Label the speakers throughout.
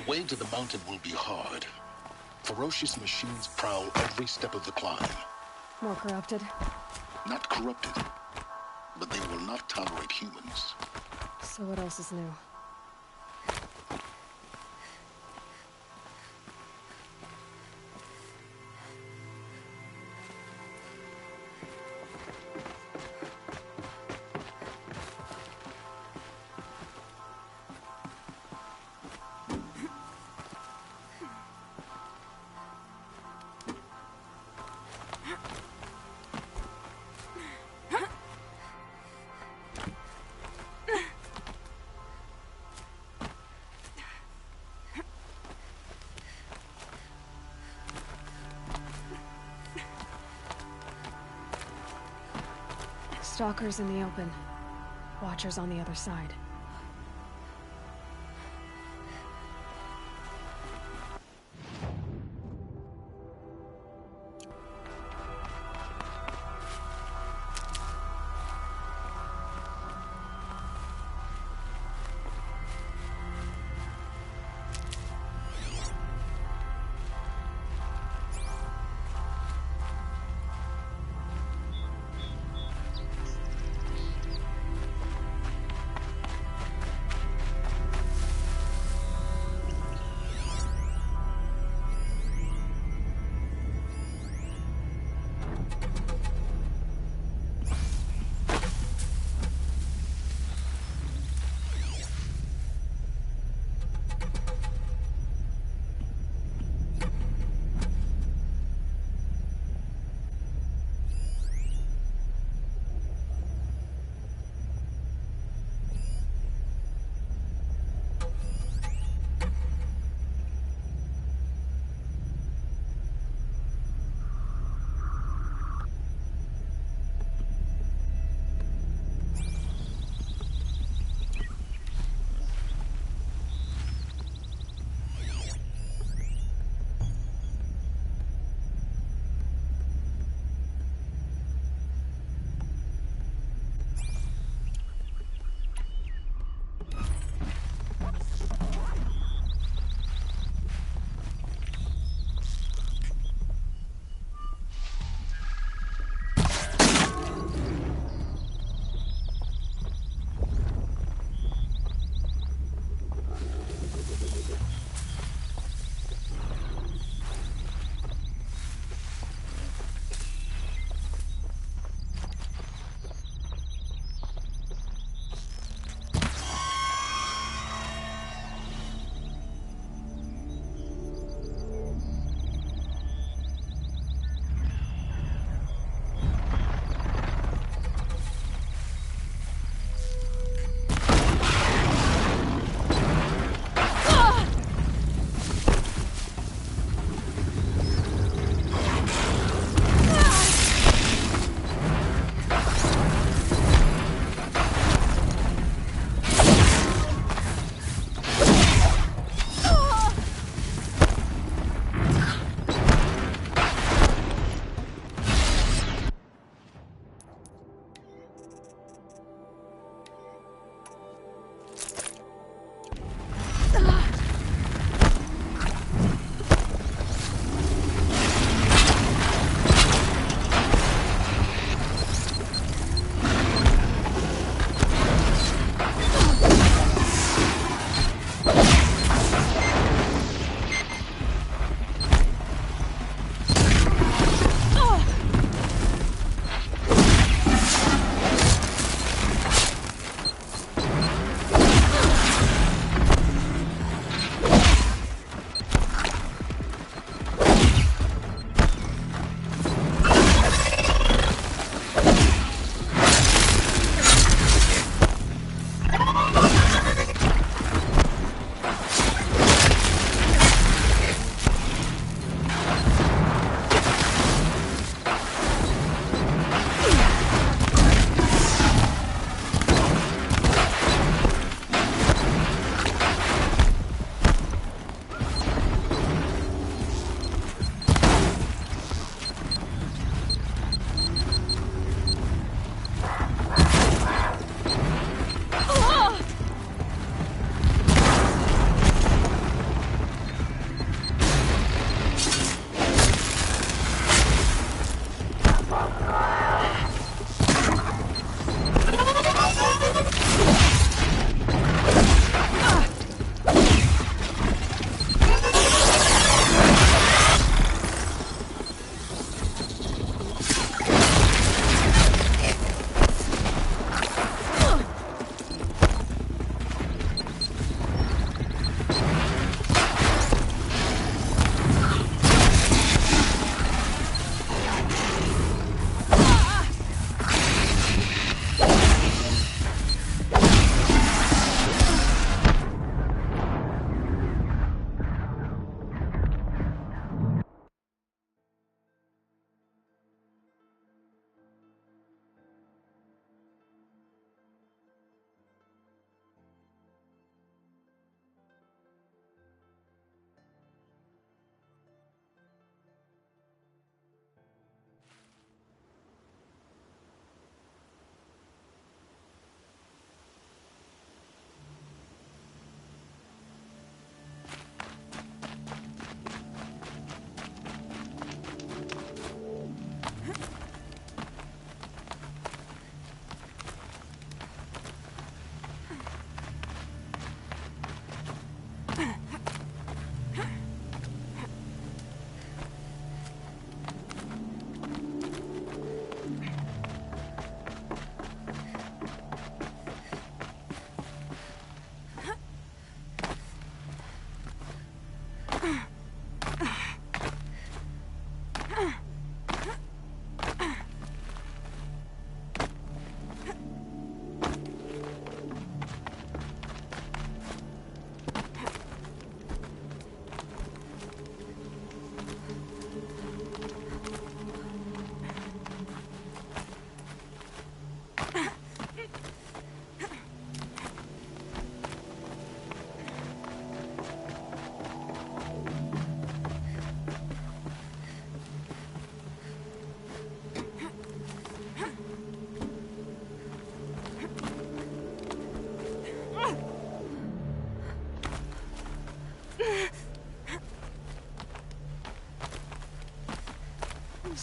Speaker 1: way to the mountain will be hard. Ferocious machines prowl every step of the climb.
Speaker 2: More corrupted?
Speaker 1: Not corrupted, but they will not tolerate humans.
Speaker 2: So what else is new? Stalkers in the open. Watchers on the other side.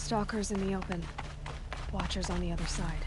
Speaker 2: Stalkers in the open. Watchers on the other side.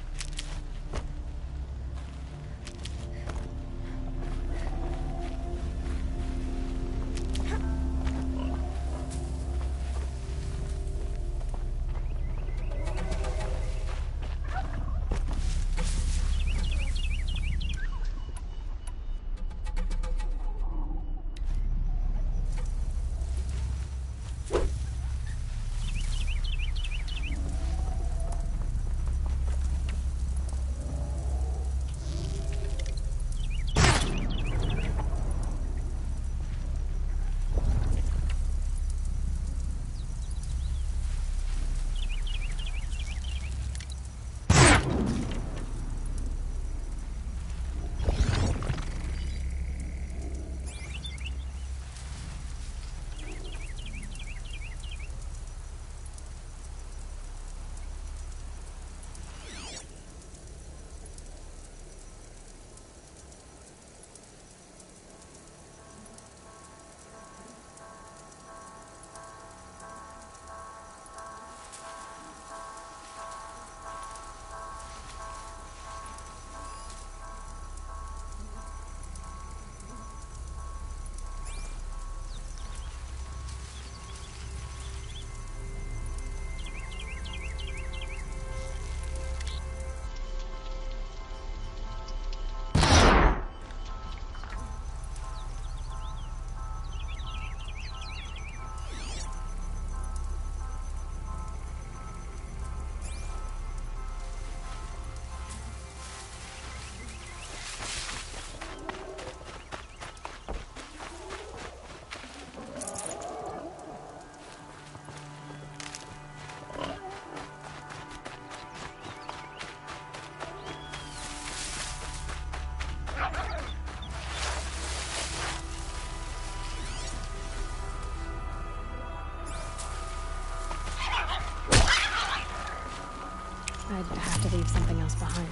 Speaker 2: I'd have to leave something else behind.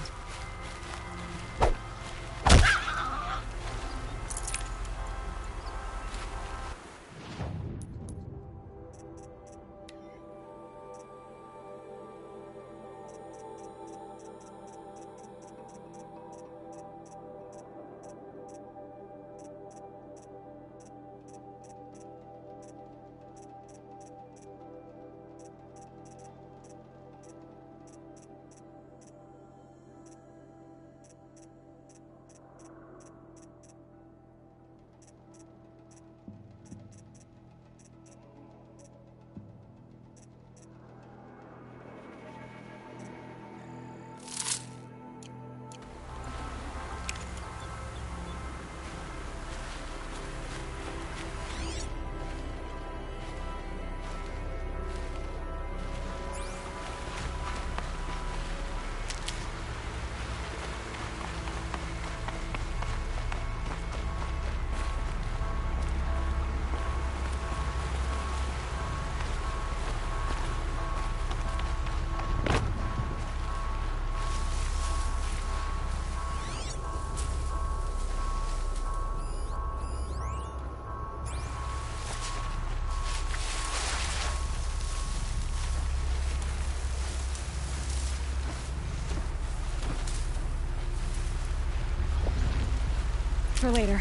Speaker 2: For later.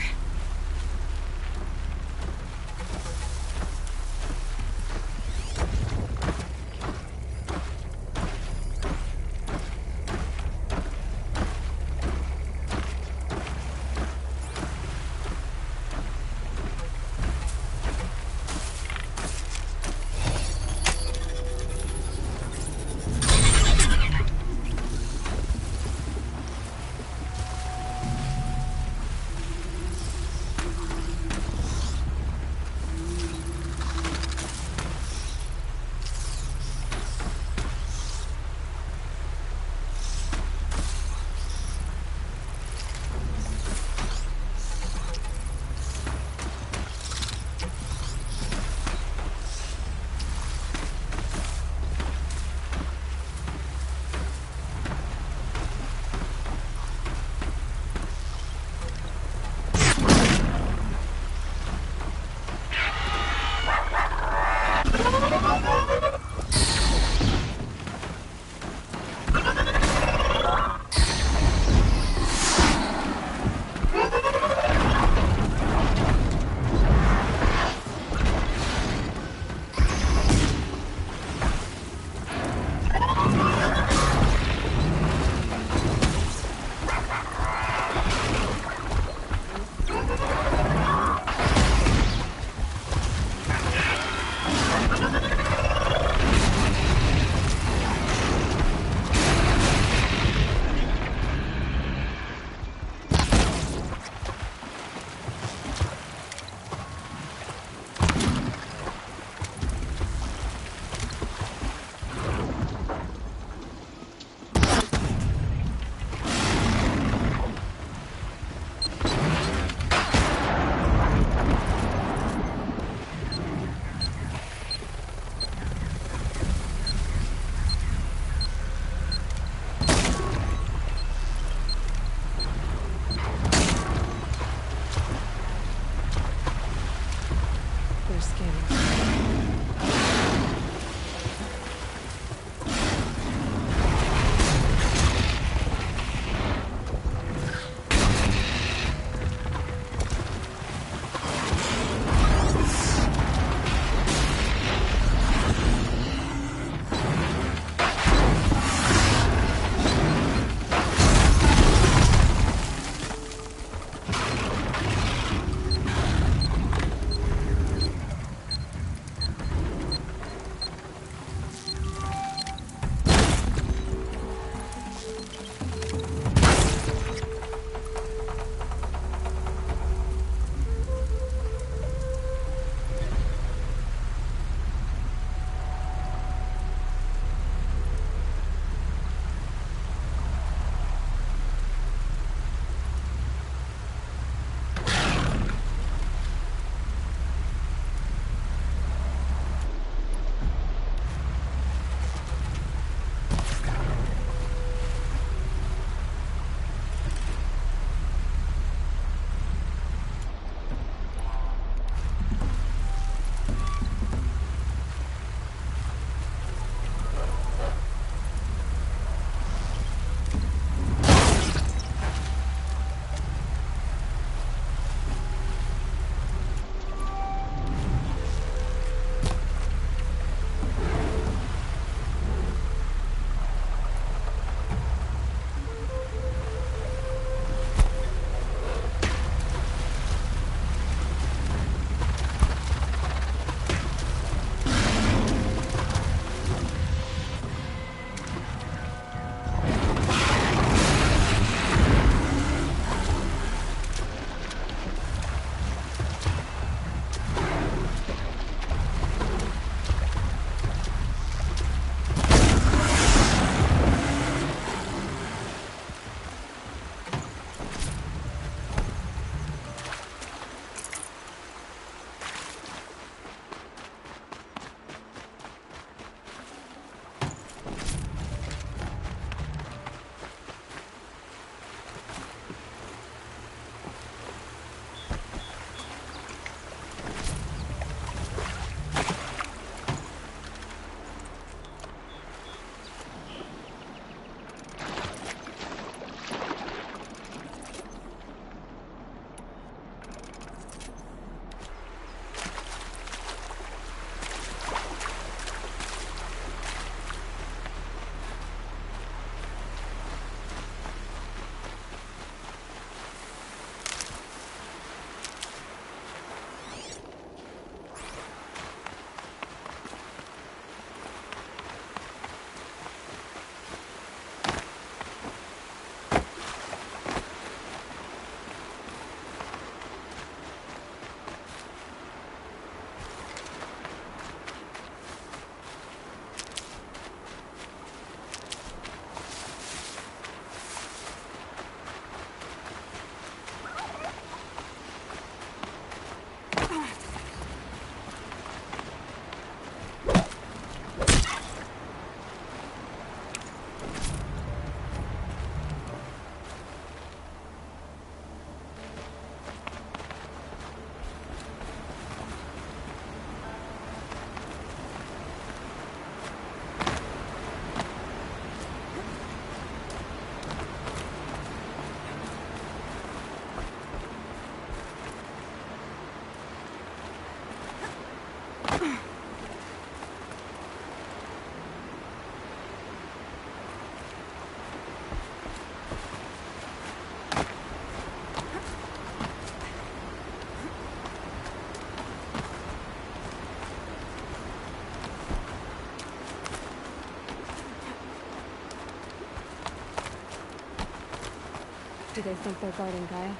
Speaker 2: Do they think they're guarding Gaia?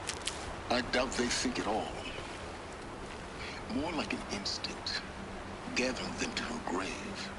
Speaker 1: I doubt they think at all. More like an instinct, gathering them to her grave.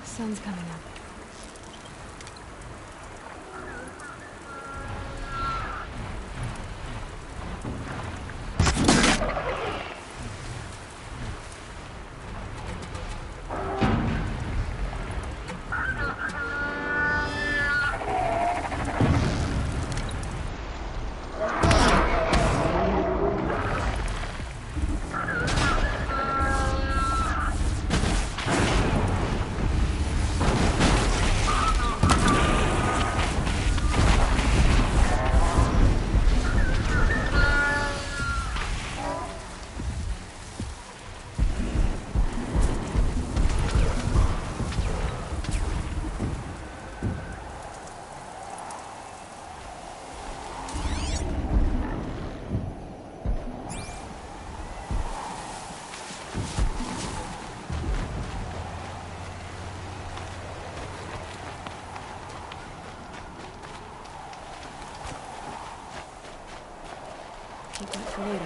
Speaker 2: Sun's coming up. Keep that for later.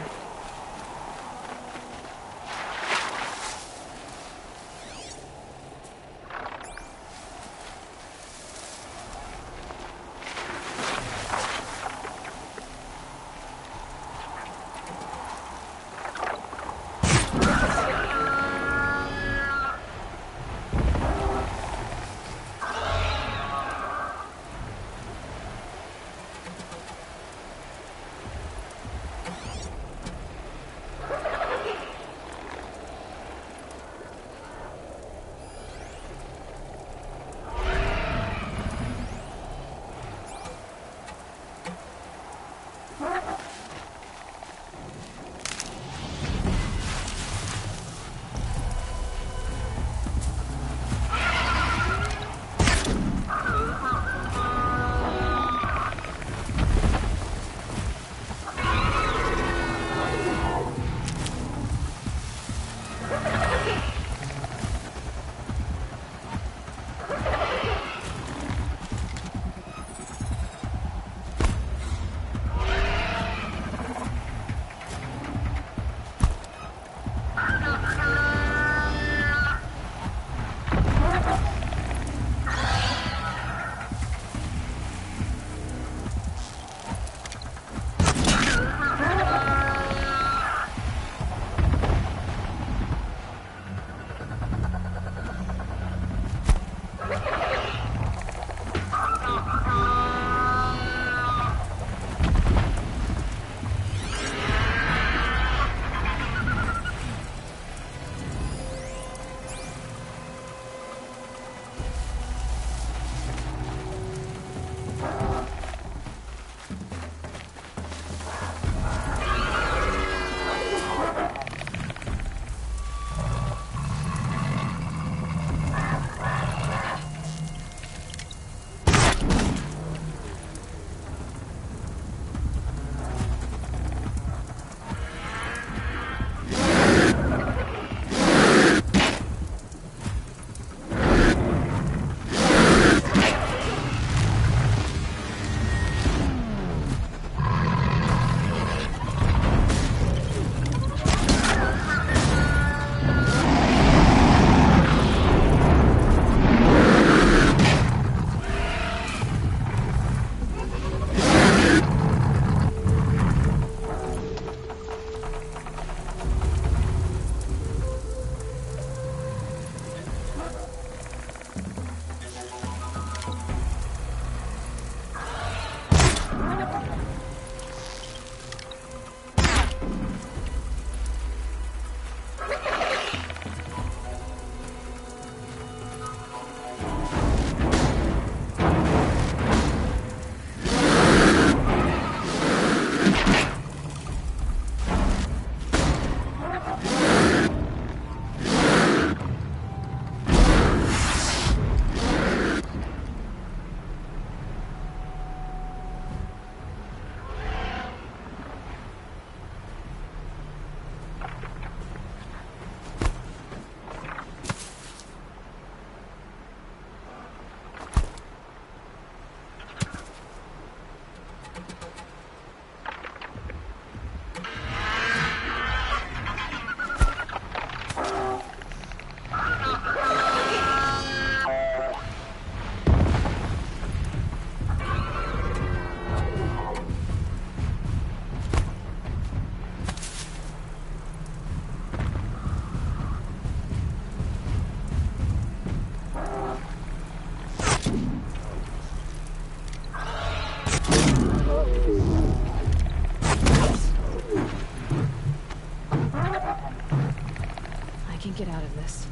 Speaker 2: can get out of this.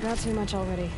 Speaker 2: Not too much already.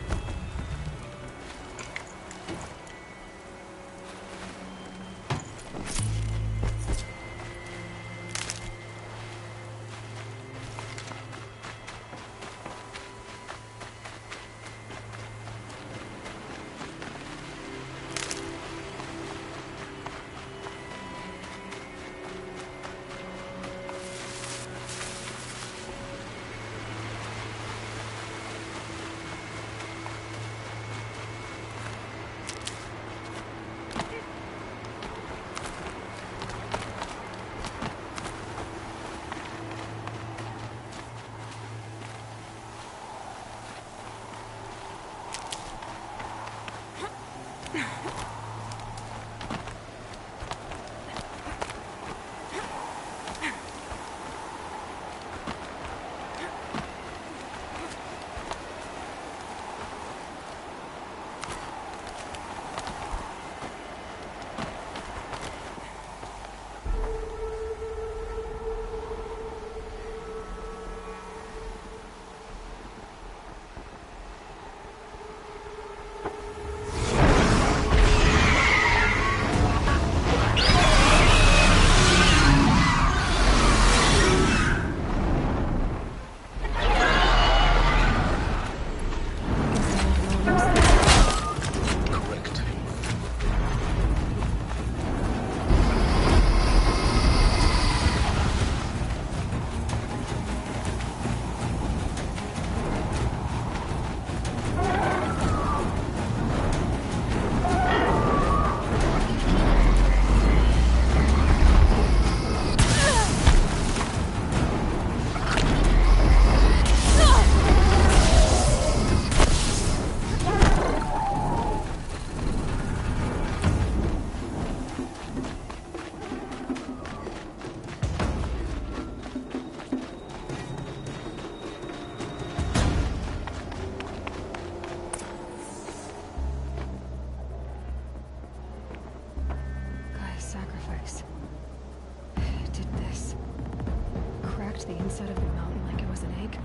Speaker 2: The inside of the mountain like it was an egg?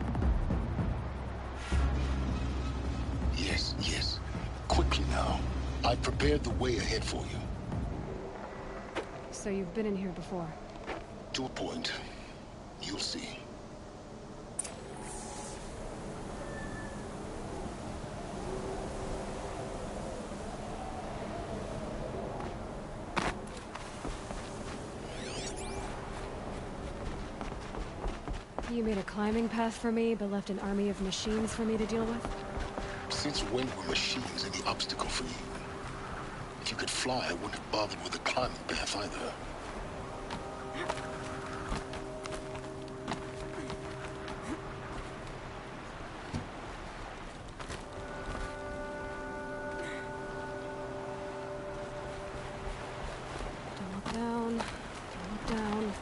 Speaker 1: Yes, yes. Quickly now. I've prepared the way ahead for you.
Speaker 2: So you've been in here before?
Speaker 1: To a point. You'll see.
Speaker 2: You made a climbing path for me, but left an army of machines for me to deal with?
Speaker 1: Since when were machines any obstacle for you? If you could fly, I wouldn't have bothered with a climbing path either.
Speaker 2: Don't look down. Don't look down.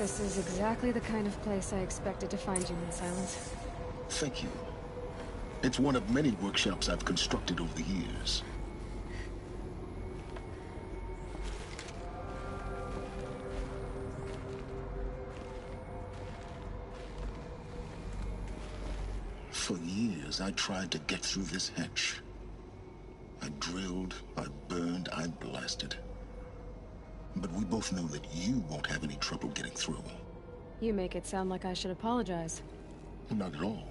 Speaker 2: This is exactly the kind of place I expected to find you in, Silence.
Speaker 1: Thank you. It's one of many workshops I've constructed over the years. For years, I tried to get through this hatch. I drilled, I burned, I blasted. But we both know that you won't have any trouble getting through.
Speaker 2: You make it sound like I should apologize.
Speaker 1: Not at all.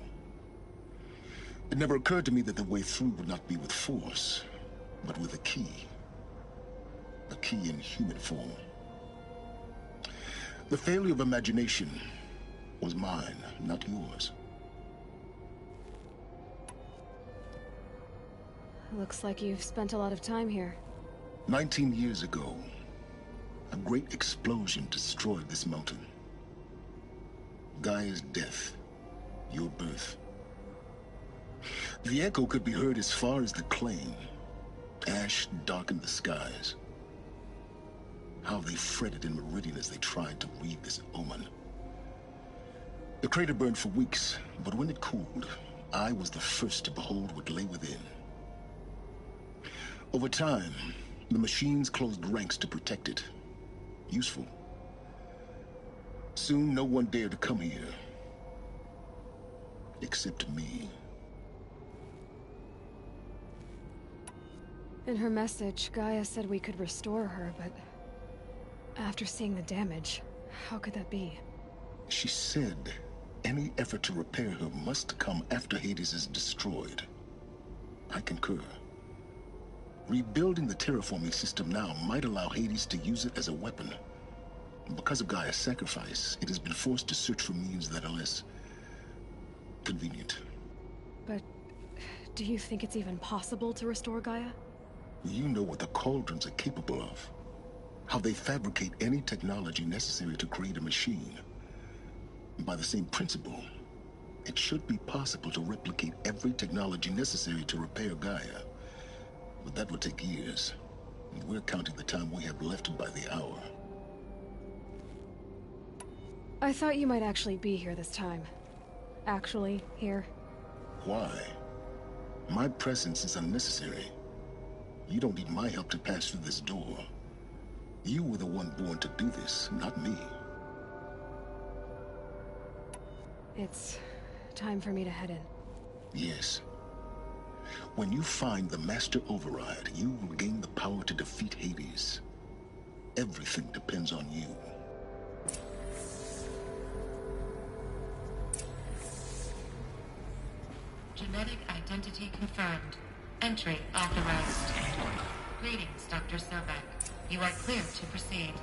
Speaker 1: It never occurred to me that the way through would not be with force, but with a key. A key in human form. The failure of imagination was mine, not yours.
Speaker 2: Looks like you've spent a lot of time here.
Speaker 1: 19 years ago, a great explosion destroyed this mountain. Gaia's death, your birth. The echo could be heard as far as the claim. Ash darkened the skies. How they fretted in Meridian as they tried to read this omen. The crater burned for weeks, but when it cooled, I was the first to behold what lay within. Over time, the machines closed ranks to protect it. Useful. Soon, no one dared to come here. Except me.
Speaker 2: In her message, Gaia said we could restore her, but after seeing the damage, how could that be?
Speaker 1: She said any effort to repair her must come after Hades is destroyed. I concur. Rebuilding the terraforming system now might allow Hades to use it as a weapon. Because of Gaia's sacrifice, it has been forced to search for means that are less convenient.
Speaker 2: But do you think it's even possible to restore Gaia?
Speaker 1: You know what the Cauldrons are capable of. How they fabricate any technology necessary to create a machine. By the same principle, it should be possible to replicate every technology necessary to repair Gaia. But that would take years. And we're counting the time we have left by the hour.
Speaker 2: I thought you might actually be here this time. Actually, here.
Speaker 1: Why? My presence is unnecessary. You don't need my help to pass through this door. You were the one born to do this, not me.
Speaker 2: It's time for me to head in.
Speaker 1: Yes. When you find the Master Override, you will gain the power to defeat Hades. Everything depends on you.
Speaker 3: Genetic identity confirmed. Entry authorized. Greetings, Dr. Sobek. You are clear to proceed.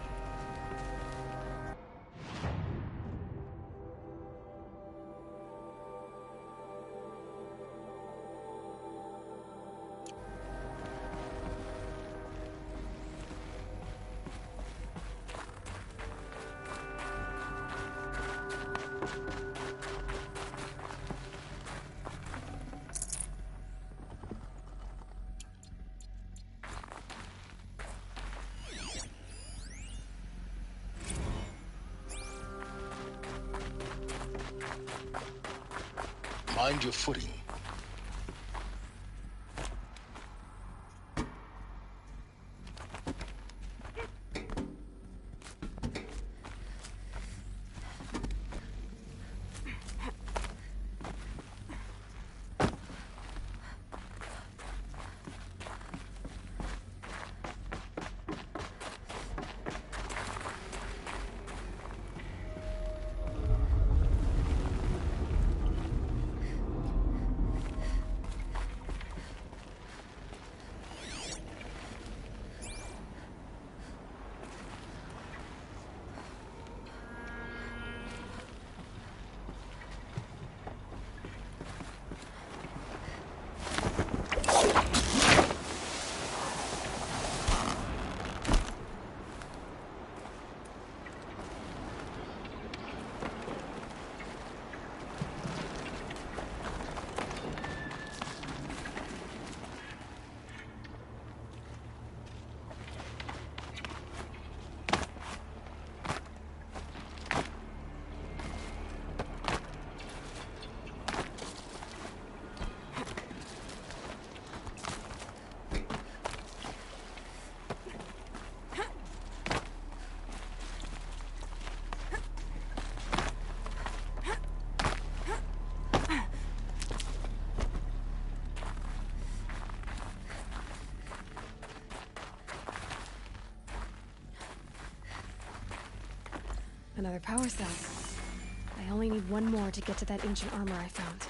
Speaker 1: Mind your footing.
Speaker 2: Another power cell. I only need one more to get to that ancient armor I found.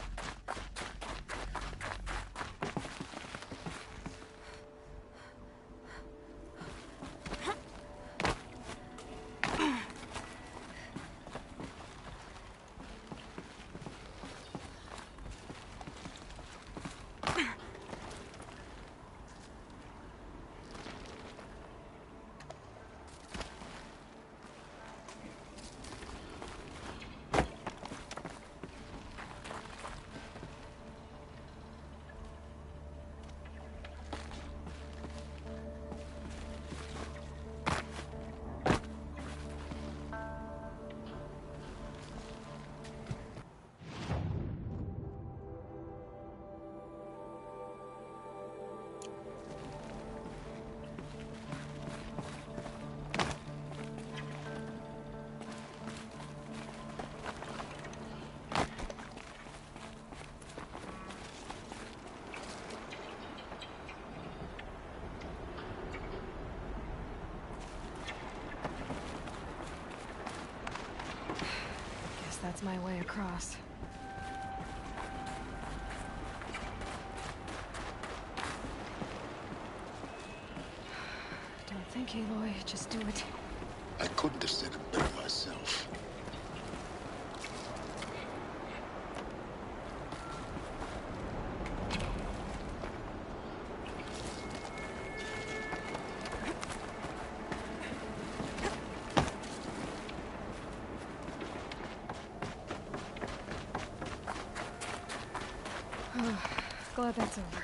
Speaker 2: That's my way across. Don't think, Aloy. Just do it.
Speaker 1: I couldn't have said it better myself.
Speaker 2: Glad that's over.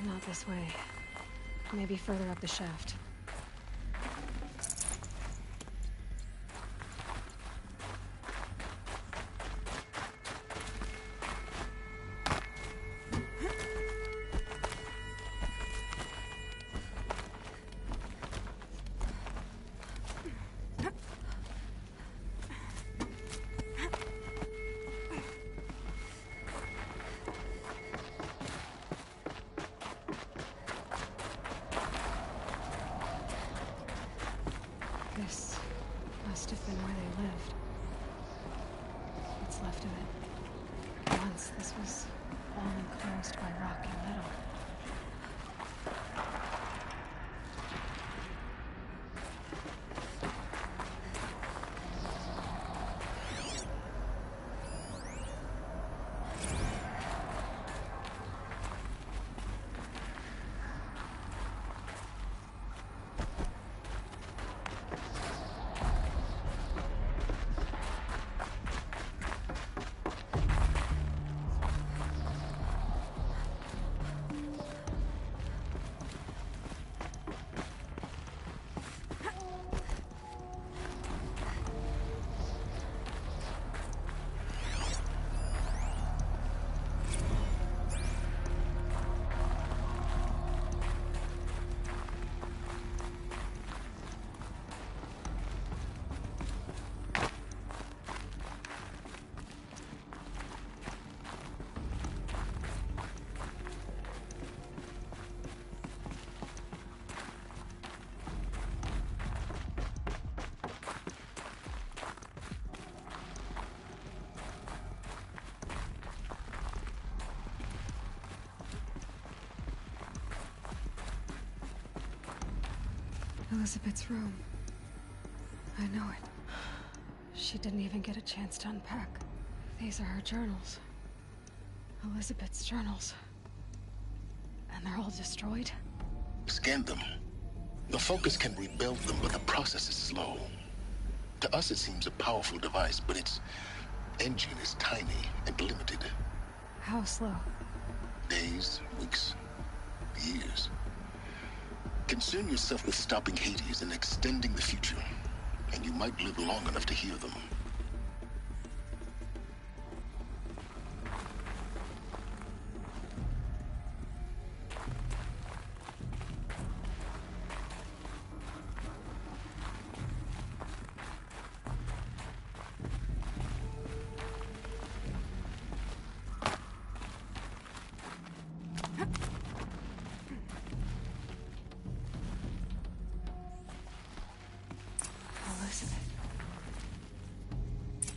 Speaker 2: Not this way. Maybe further up the shaft. This must have been where they lived. What's left of it. Once this was all enclosed by rock and metal. Elizabeth's room. I know it. She didn't even get a chance to unpack. These are her journals. Elizabeth's journals. And they're all destroyed?
Speaker 1: Scan them. The Focus can rebuild them, but the process is slow. To us, it seems a powerful device, but its engine is tiny and limited.
Speaker 2: How slow?
Speaker 1: Days, weeks, years. Concern yourself with stopping Hades and extending the future, and you might live long enough to hear them.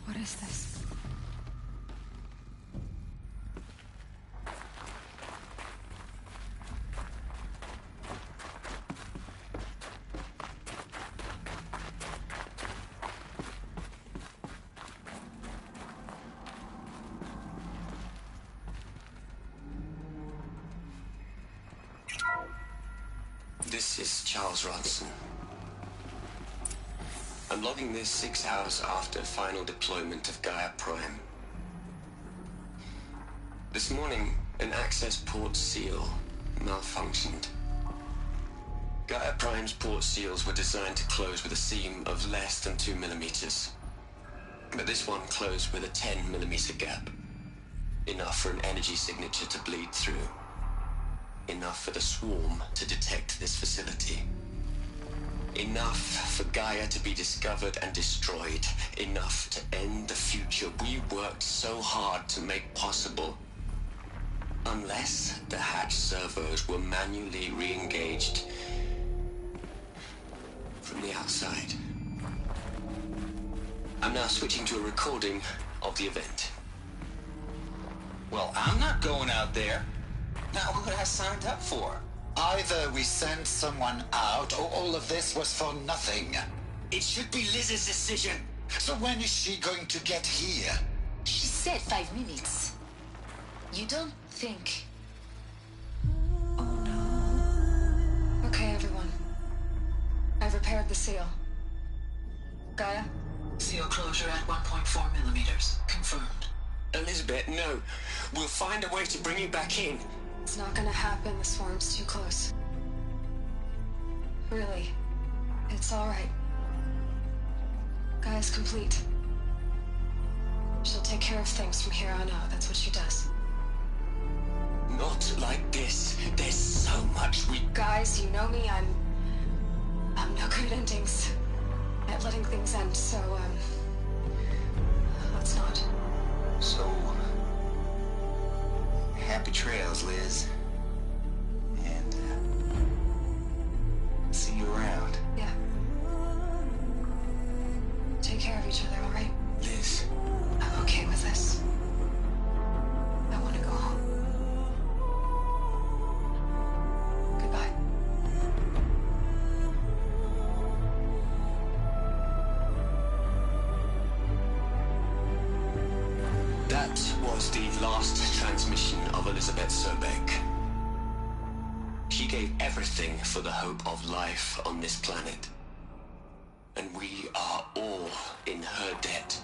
Speaker 2: What is this?
Speaker 4: This is Charles Ronson. I'm logging this 6 hours after final deployment of Gaia Prime. This morning, an access port seal malfunctioned. Gaia Prime's port seals were designed to close with a seam of less than 2 millimeters. But this one closed with a 10 millimeter gap. Enough for an energy signature to bleed through. Enough for the swarm to detect this facility. Enough for Gaia to be discovered and destroyed. Enough to end the future we worked so hard to make possible. Unless the hatch servos were manually re-engaged from the outside. I'm now switching to a recording of the event.
Speaker 5: Well, I'm not going out there. Not what I signed up for.
Speaker 6: Either we send someone out, or all of this was for nothing.
Speaker 5: It should be Liz's decision.
Speaker 6: So when is she going to get here?
Speaker 7: She said 5 minutes. You don't think...
Speaker 2: Oh no. Okay, everyone. I've repaired the seal. Gaia?
Speaker 7: Seal closure at 1.4 millimeters. Confirmed.
Speaker 4: Elizabeth, no. We'll find a way to bring you back in.
Speaker 2: It's not gonna happen. The swarm's too close. Really. It's alright. Gaia's complete. She'll take care of things from here on out. That's what she does.
Speaker 4: Not like this. There's so much we...
Speaker 2: Guys, you know me. I'm no good at endings. At letting things end, so, let's not.
Speaker 5: So... happy trails, Liz. And, see you around.
Speaker 2: Yeah. Take care of each other, alright?
Speaker 4: Liz.
Speaker 2: I'm okay with this. I want to go home. Goodbye.
Speaker 4: That was the last transmission of Elizabeth Sobek. She gave everything for the hope of life on this planet. And we are all in her debt.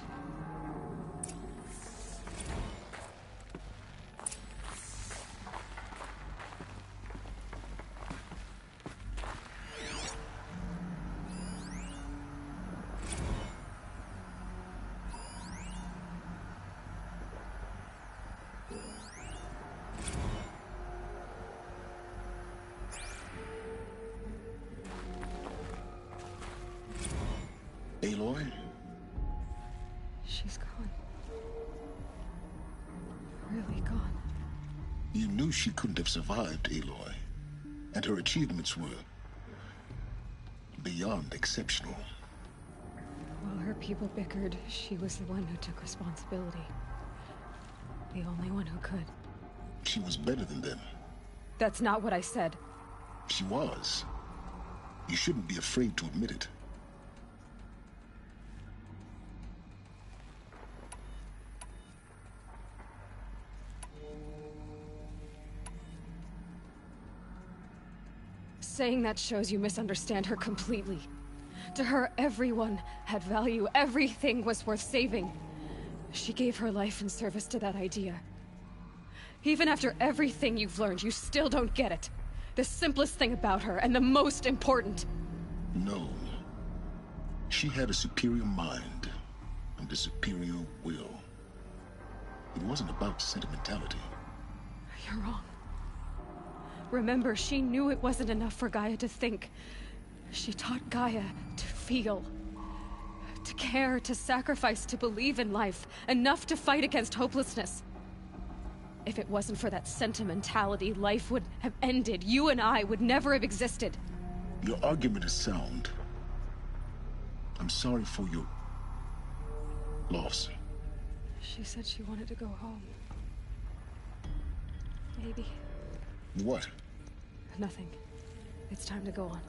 Speaker 1: Aloy?
Speaker 2: She's gone. Really gone.
Speaker 1: You knew she couldn't have survived, Aloy. And her achievements were beyond exceptional.
Speaker 2: While her people bickered, she was the one who took responsibility. The only one who could.
Speaker 1: She was better than them.
Speaker 2: That's not what I said.
Speaker 1: She was. You shouldn't be afraid to admit it.
Speaker 2: Saying that shows you misunderstand her completely. To her, everyone had value. Everything was worth saving. She gave her life in service to that idea. Even after everything you've learned, you still don't get it. The simplest thing about her, and the most important.
Speaker 1: No. She had a superior mind and a superior will. It wasn't about sentimentality.
Speaker 2: You're wrong. Remember, she knew it wasn't enough for Gaia to think. She taught Gaia to feel. To care, to sacrifice, to believe in life. Enough to fight against hopelessness. If it wasn't for that sentimentality, life would have ended. You and I would never have existed.
Speaker 1: Your argument is sound. I'm sorry for your loss.
Speaker 2: She said she wanted to go home. Maybe.
Speaker 1: What?
Speaker 2: Nothing. It's time to go on.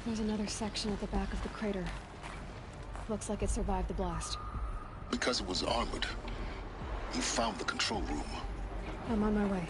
Speaker 2: There's another section at the back of the crater. Looks like it survived the blast.
Speaker 1: Because it was armored. You found the control room.
Speaker 2: I'm on my way.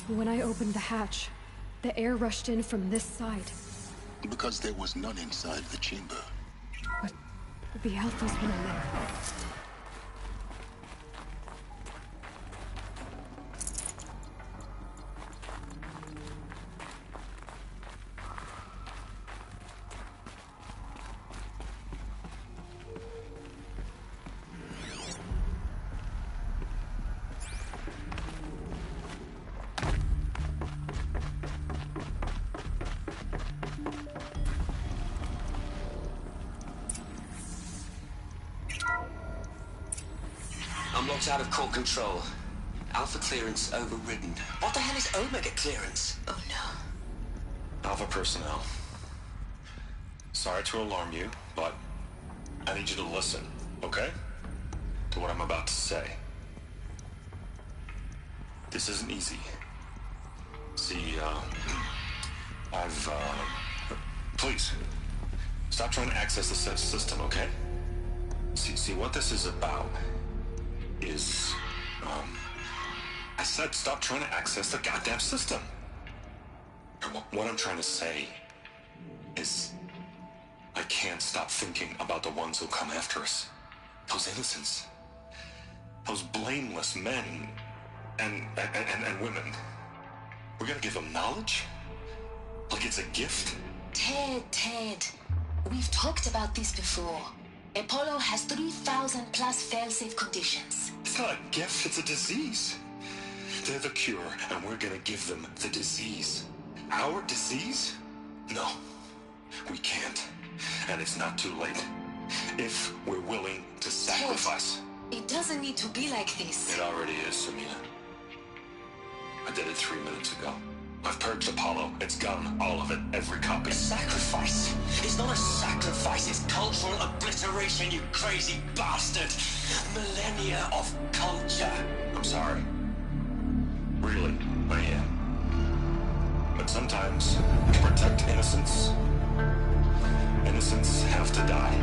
Speaker 2: When I opened the hatch, the air rushed in from this side.
Speaker 1: Because there was none inside the chamber.
Speaker 2: But The Alphas were in there.
Speaker 4: I'm locked out of core control. Alpha clearance overridden.
Speaker 5: What the hell is Omega clearance?
Speaker 7: Oh no.
Speaker 8: Alpha personnel. Sorry to alarm you, but I need you to listen, okay? To what I'm about to say. This isn't easy. See, please, stop trying to access the system, okay? See, what this is about is, I said stop trying to access the goddamn system. What I'm trying to say is I can't stop thinking about the ones who'll come after us. Those innocents. Those blameless men and women. We're gonna give them knowledge? Like it's a gift?
Speaker 7: Ted. We've talked about this before. Apollo has 3,000 plus fail-safe conditions.
Speaker 8: It's not a gift, it's a disease. They're the cure, and we're gonna give them the disease. Our disease? No, we can't. And it's not too late. If we're willing to sacrifice.
Speaker 7: Ted, it doesn't need to be like this.
Speaker 8: It already is, Samina. I did it 3 minutes ago. I've purged Apollo. It's gone. All of it. Every copy.
Speaker 5: A sacrifice? It's not a sacrifice, it's cultural obliteration, you crazy bastard! Millennia of culture!
Speaker 8: I'm sorry. Really, I am. But sometimes, to protect innocence, innocents have to die.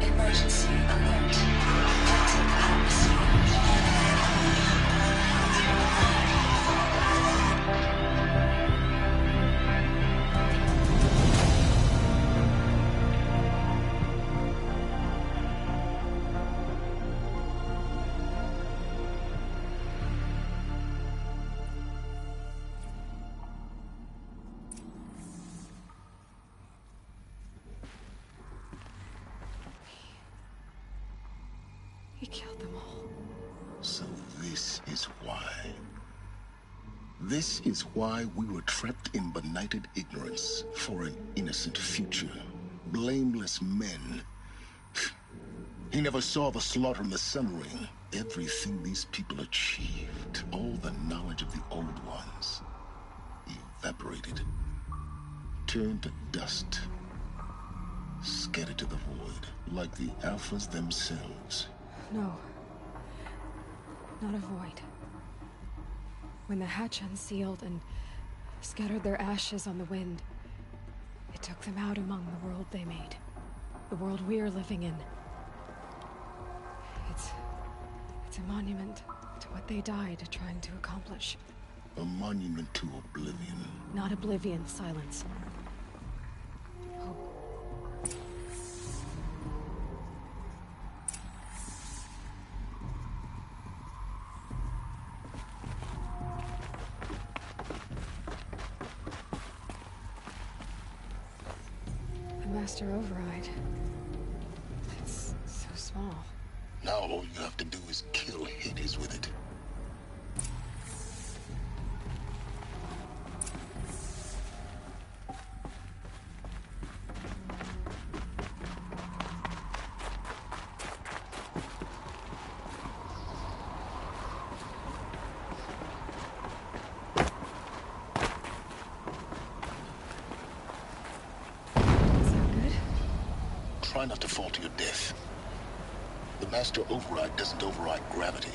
Speaker 7: Emergency alert. Active atmosphere.
Speaker 2: He killed them all.
Speaker 1: So this is why. This is why we were trapped in benighted ignorance for an innocent future. Blameless men. He never saw the slaughter and the summering. Everything these people achieved, all the knowledge of the old ones, evaporated, turned to dust, scattered to the void, like the Alphas themselves.
Speaker 2: No. Not a void. When the hatch unsealed and scattered their ashes on the wind, it took them out among the world they made. The world we're living in. It's a monument to what they died trying to accomplish.
Speaker 1: A monument to oblivion.
Speaker 2: Not oblivion, silence. Hope. The Master Override. It's so small.
Speaker 1: Now all you have to do is kill Hades with it. Try not to fall to your death. The Master Override doesn't override gravity.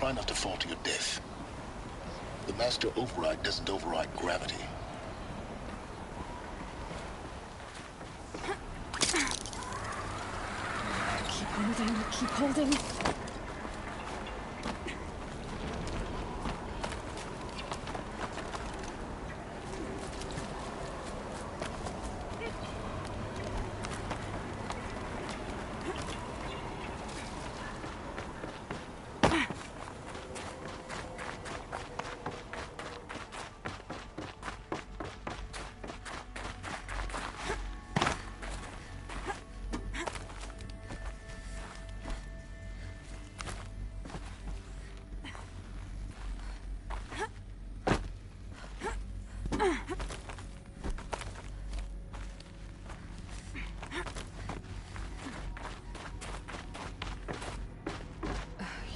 Speaker 1: Try not to fall to your death. The master override doesn't override gravity.
Speaker 2: Keep holding, keep holding.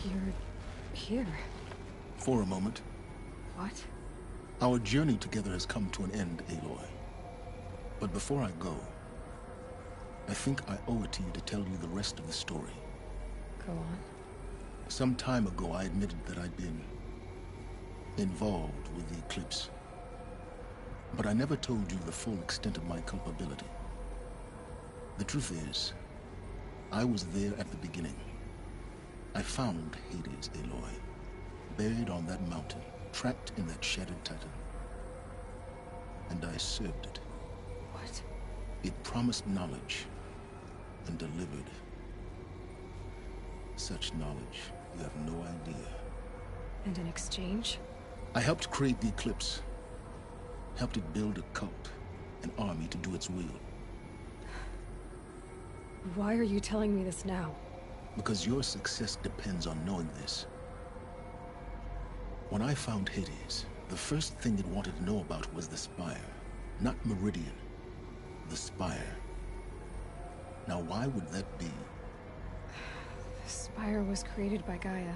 Speaker 2: You're here.
Speaker 1: For a moment.
Speaker 2: What?
Speaker 1: Our journey together has come to an end, Aloy. But before I go, I think I owe it to you to tell you the rest of the story.
Speaker 2: Go on.
Speaker 1: Some time ago, I admitted that I'd been involved with the eclipse. But I never told you the full extent of my culpability. The truth is, I was there at the beginning. I found Hades, Aloy, buried on that mountain, trapped in that shattered titan. And I served it.
Speaker 2: What?
Speaker 1: It promised knowledge and delivered. Such knowledge, you have no idea.
Speaker 2: And in exchange?
Speaker 1: I helped create the eclipse. Helped it build a cult, an army to do its will.
Speaker 2: Why are you telling me this now?
Speaker 1: Because your success depends on knowing this. When I found Hades, the first thing it wanted to know about was the Spire. Not Meridian. The Spire. Now why would that be?
Speaker 2: The Spire was created by Gaia.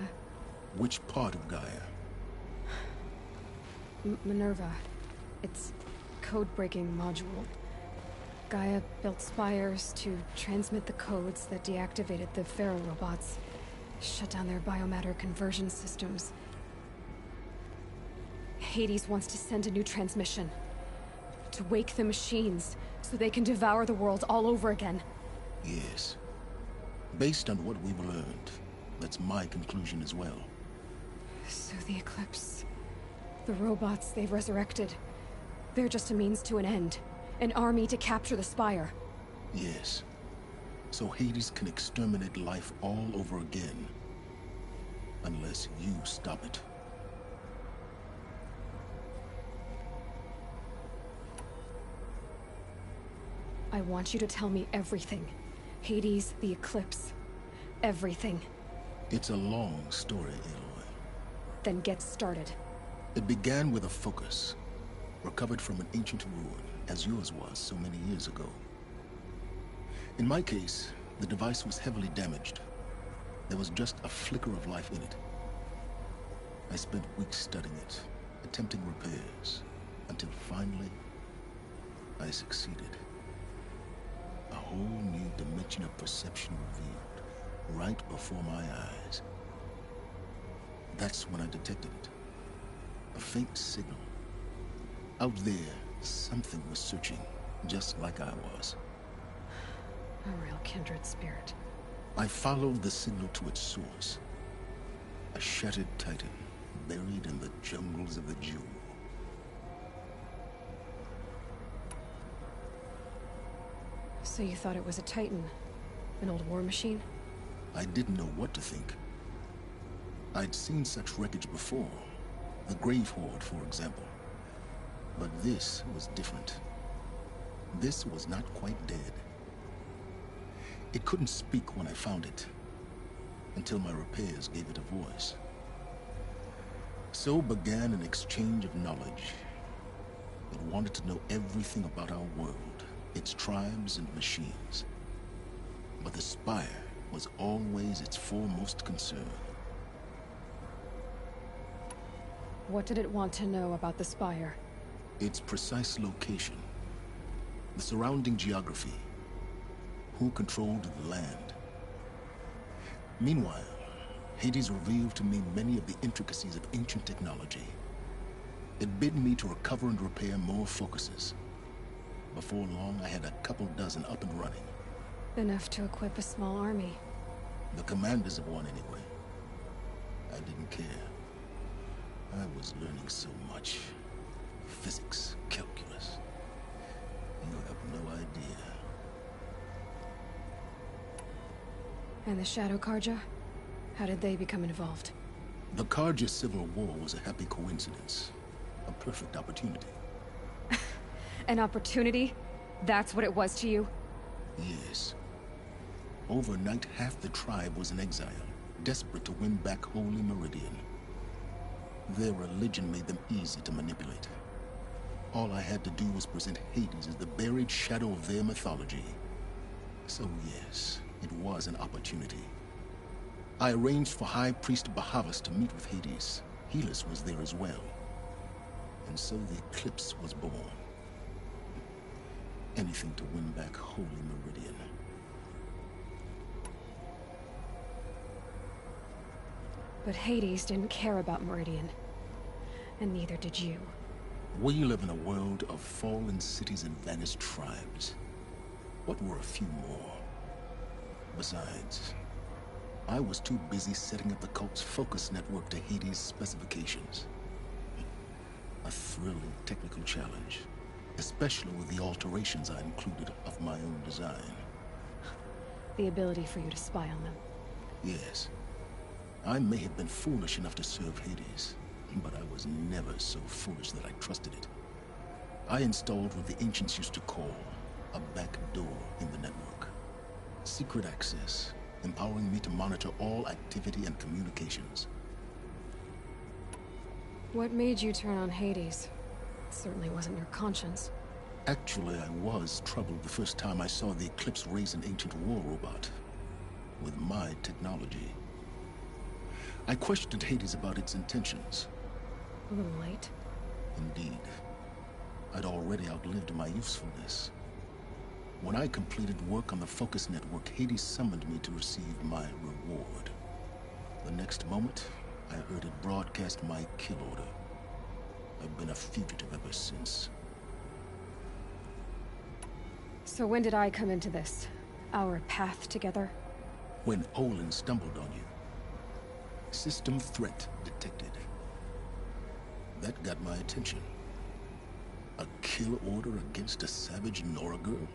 Speaker 1: Which part of Gaia?
Speaker 2: Minerva. Its code-breaking module. Gaia built spires to transmit the codes that deactivated the Pharaoh robots, shut down their biomatter conversion systems. Hades wants to send a new transmission. To wake the machines, so they can devour the world all over again.
Speaker 1: Yes. Based on what we've learned, that's my conclusion as well.
Speaker 2: So the Eclipse... the robots they've resurrected... they're just a means to an end. An army to capture the Spire.
Speaker 1: Yes. So Hades can exterminate life all over again. Unless you stop it.
Speaker 2: I want you to tell me everything. Hades, the Eclipse. Everything.
Speaker 1: It's a long story, Aloy.
Speaker 2: Then get started.
Speaker 1: It began with a focus. Recovered from an ancient ruin, as yours was so many years ago. In my case, the device was heavily damaged. There was just a flicker of life in it. I spent weeks studying it, attempting repairs, until finally, I succeeded. A whole new dimension of perception revealed, right before my eyes. That's when I detected it. A faint signal. Out there, something was searching, just like I was.
Speaker 2: A real kindred spirit.
Speaker 1: I followed the signal to its source. A shattered titan, buried in the jungles of the Jewel.
Speaker 2: So you thought it was a titan? An old war machine?
Speaker 1: I didn't know what to think. I'd seen such wreckage before. The Grave Horde, for example. But this was different. This was not quite dead. It couldn't speak when I found it, until my repairs gave it a voice. So began an exchange of knowledge. It wanted to know everything about our world, its tribes and machines. But the Spire was always its foremost concern.
Speaker 2: What did it want to know about the Spire?
Speaker 1: Its precise location, the surrounding geography, who controlled the land. Meanwhile, Hades revealed to me many of the intricacies of ancient technology. It bid me to recover and repair more focuses. Before long, I had a couple dozen up and running.
Speaker 2: Enough to equip a small army.
Speaker 1: The commanders of one, anyway. I didn't care. I was learning so much. Physics, calculus. You have no idea.
Speaker 2: And the Shadow Karja? How did they become involved?
Speaker 1: The Karja Civil War was a happy coincidence. A perfect opportunity.
Speaker 2: An opportunity? That's what it was to you?
Speaker 1: Yes. Overnight, half the tribe was in exile, desperate to win back Holy Meridian. Their religion made them easy to manipulate. All I had to do was present Hades as the buried shadow of their mythology. So yes, it was an opportunity. I arranged for High Priest Bahavas to meet with Hades. Helis was there as well. And so the eclipse was born. Anything to win back Holy Meridian.
Speaker 2: But Hades didn't care about Meridian. And neither did you.
Speaker 1: We live in a world of fallen cities and vanished tribes. What were a few more? Besides, I was too busy setting up the cult's focus network to Hades' specifications. A thrilling technical challenge, especially with the alterations I included of my own design.
Speaker 2: The ability for you to spy on them.
Speaker 1: Yes. I may have been foolish enough to serve Hades, but I was never so foolish that I trusted it. I installed what the ancients used to call a back door in the network. Secret access, empowering me to monitor all activity and communications.
Speaker 2: What made you turn on Hades? It certainly wasn't your conscience.
Speaker 1: Actually, I was troubled the first time I saw the Eclipse raise an ancient war robot. With my technology. I questioned Hades about its intentions.
Speaker 2: A little late.
Speaker 1: Indeed. I'd already outlived my usefulness. When I completed work on the Focus Network, Hades summoned me to receive my reward. The next moment, I heard it broadcast my kill order. I've been a fugitive ever since.
Speaker 2: So when did I come into this? Our path together?
Speaker 1: When Olin stumbled on you. System threat detected. That got my attention. A kill order against a savage Nora girl?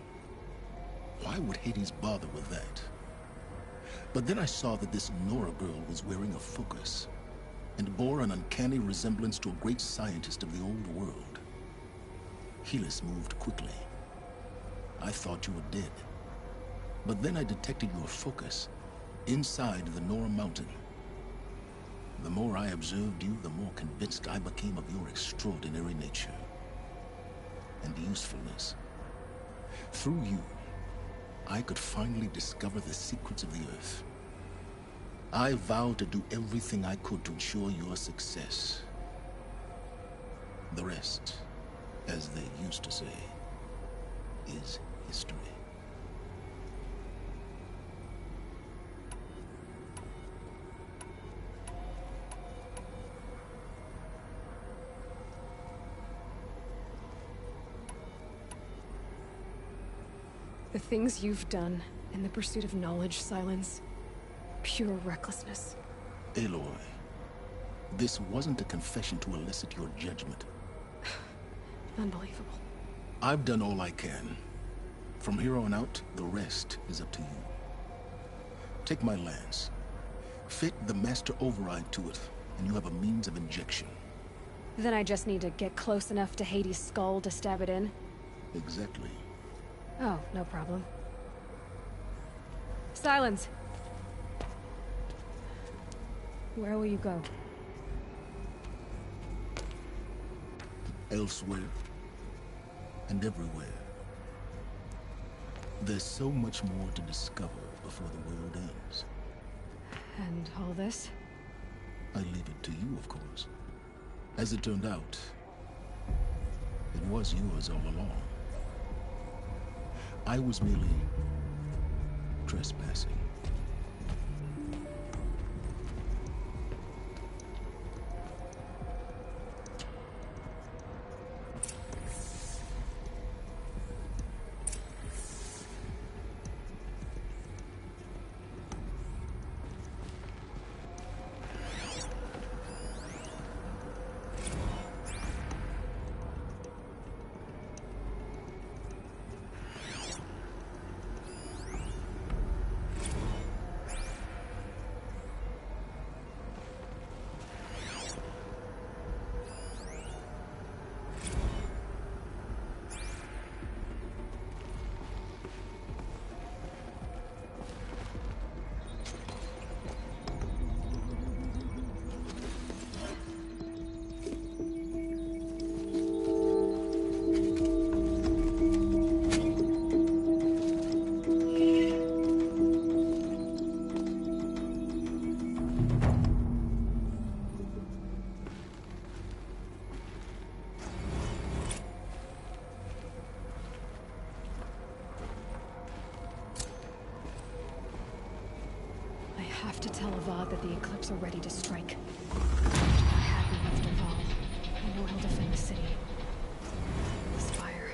Speaker 1: Why would Hades bother with that? But then I saw that this Nora girl was wearing a focus, and bore an uncanny resemblance to a great scientist of the old world. Helis moved quickly. I thought you were dead. But then I detected your focus inside the Nora mountain. The more I observed you, the more convinced I became of your extraordinary nature and usefulness. Through you, I could finally discover the secrets of the Earth. I vowed to do everything I could to ensure your success. The rest, as they used to say, is history.
Speaker 2: The things you've done in the pursuit of knowledge, Silence. Pure recklessness.
Speaker 1: Aloy, this wasn't a confession to elicit your judgment.
Speaker 2: Unbelievable.
Speaker 1: I've done all I can. From here on out, the rest is up to you. Take my lance. Fit the master override to it, and you have a means of injection.
Speaker 2: Then I just need to get close enough to Hades' skull to stab it in?
Speaker 1: Exactly.
Speaker 2: Oh, no problem. Silence! Where will you go?
Speaker 1: Elsewhere. And everywhere. There's so much more to discover before the world ends.
Speaker 2: And all this?
Speaker 1: I leave it to you, of course. As it turned out, it was yours all along. I was merely trespassing.
Speaker 2: have to tell Avad that the Eclipse are ready to strike. I have you left Avad. I know he'll defend the city. This fire.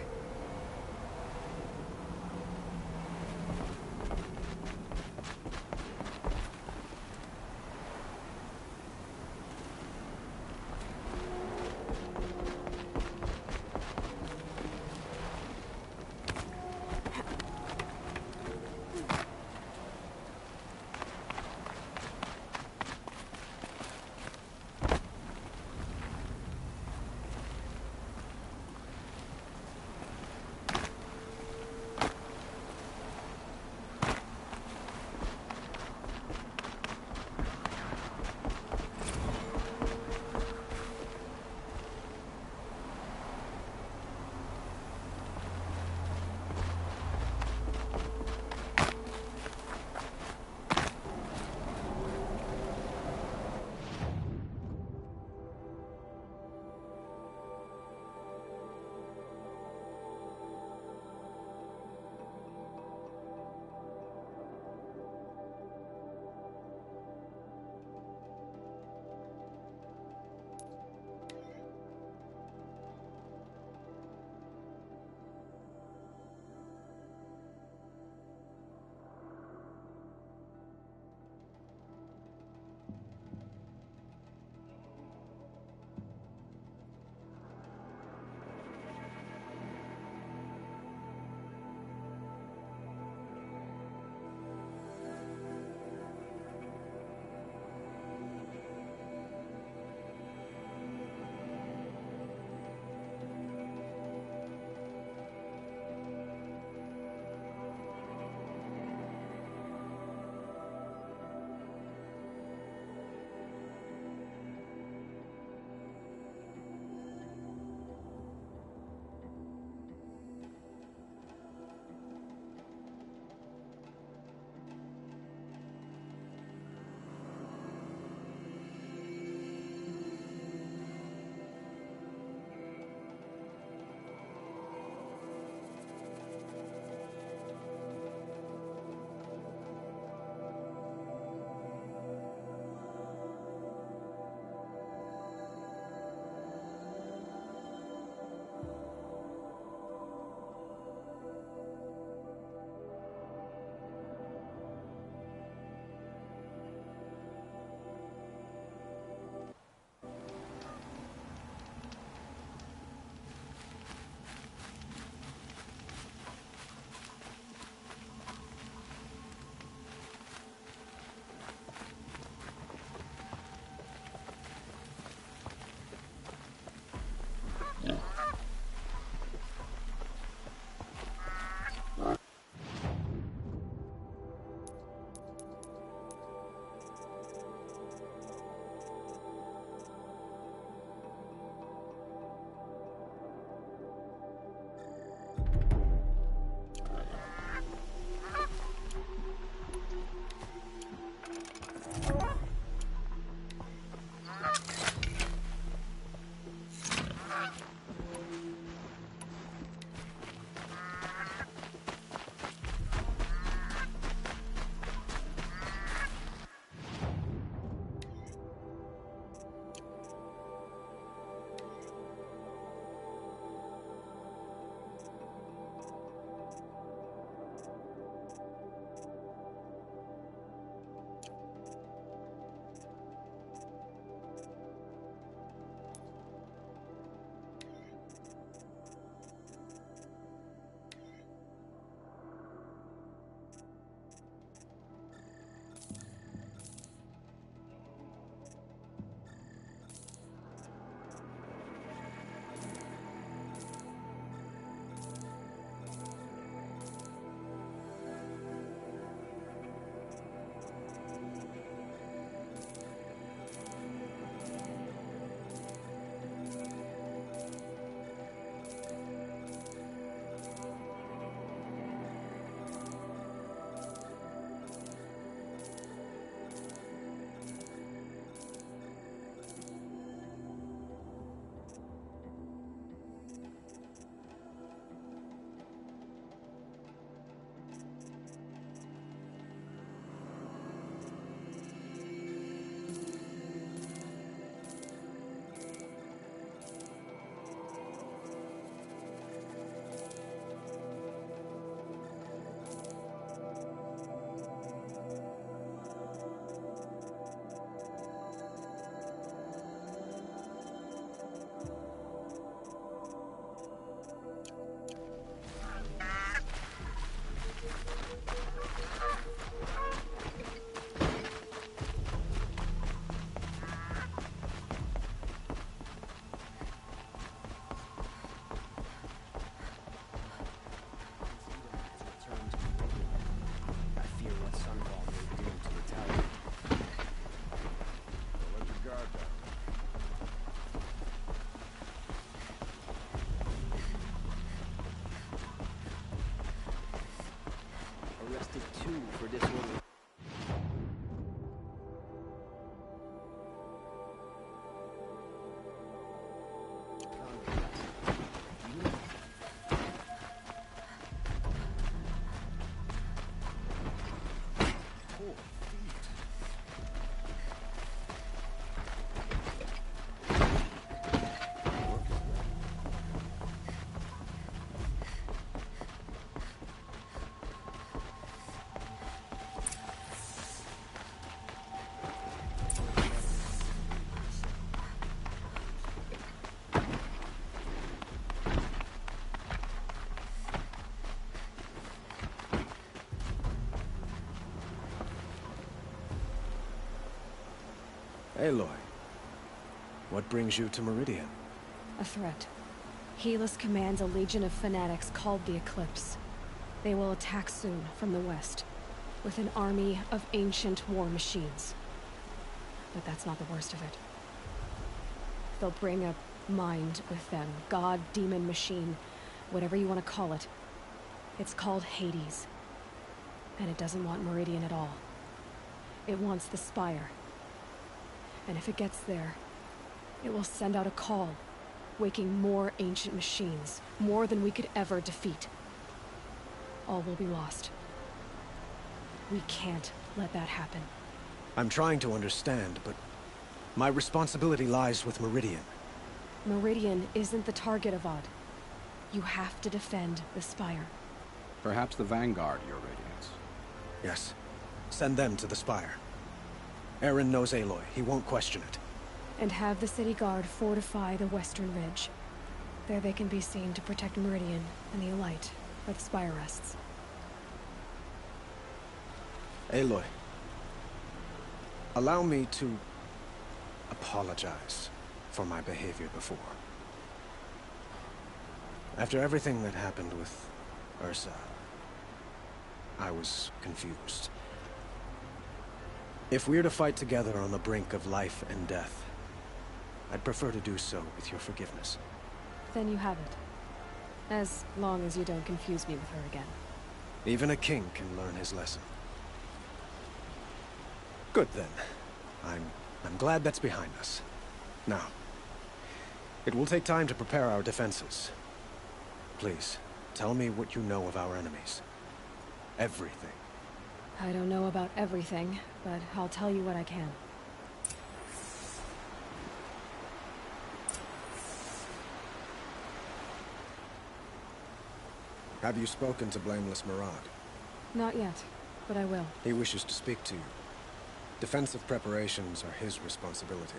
Speaker 9: arrested too for disorderly.
Speaker 10: Aloy, what brings you to Meridian?
Speaker 2: A threat. Helis commands a legion of fanatics called the Eclipse. They will attack soon from the west, with an army of ancient war machines. But that's not the worst of it. They'll bring a mind with them, god, demon, machine, whatever you want to call it. It's called Hades. And it doesn't want Meridian at all. It wants the Spire. And if it gets there, it will send out a call, waking more ancient machines, more than we could ever defeat. All will be lost. We can't let that happen.
Speaker 10: I'm trying to understand, but my responsibility lies with Meridian.
Speaker 2: Meridian isn't the target, Avad. You have to defend the Spire.
Speaker 11: Perhaps the Vanguard, Your Radiance.
Speaker 10: Yes. Send them to the Spire. Aaron knows Aloy. He won't question it.
Speaker 2: And have the city guard fortify the western ridge. There they can be seen to protect Meridian and the Elite, where the Spire rests.
Speaker 10: Aloy, allow me to apologize for my behavior before. After everything that happened with Ursa, I was confused. If we're to fight together on the brink of life and death, I'd prefer to do so with your forgiveness.
Speaker 2: Then you have it. As long as you don't confuse me with her again.
Speaker 10: Even a king can learn his lesson. Good then. I'm glad that's behind us. Now, it will take time to prepare our defenses. Please, tell me what you know of our enemies. Everything.
Speaker 2: I don't know about everything, but I'll tell you what I can.
Speaker 10: Have you spoken to Blameless Murad?
Speaker 2: Not yet, but I will.
Speaker 10: He wishes to speak to you. Defensive preparations are his responsibility.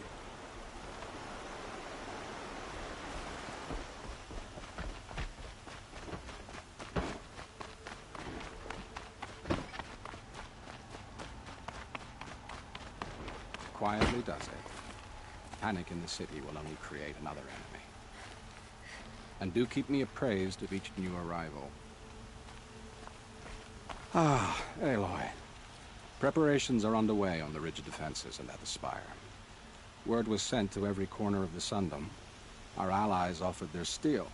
Speaker 11: Quietly does it. Panic in the city will only create another enemy. And do keep me appraised of each new arrival. Ah, Aloy. Preparations are underway on the ridge of defenses and at the Spire. Word was sent to every corner of the Sundom. Our allies offered their steel.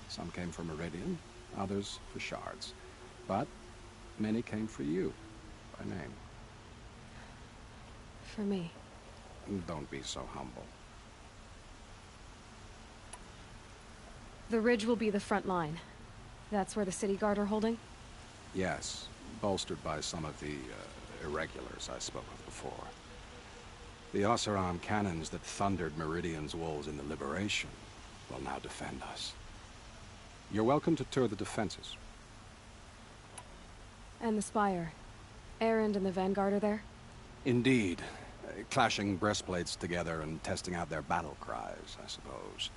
Speaker 11: Some came for Meridian, others for shards. But many came for you, by name.
Speaker 2: For me.
Speaker 11: Don't be so humble.
Speaker 2: The ridge will be the front line. That's where the city guard are holding?
Speaker 11: Yes, bolstered by some of the irregulars I spoke of before. The Oseram cannons that thundered Meridian's walls in the Liberation will now defend us. You're welcome to tour the defenses.
Speaker 2: And the Spire. Erend and the Vanguard are there?
Speaker 11: Indeed. Clashing breastplates together and testing out their battle cries, I suppose.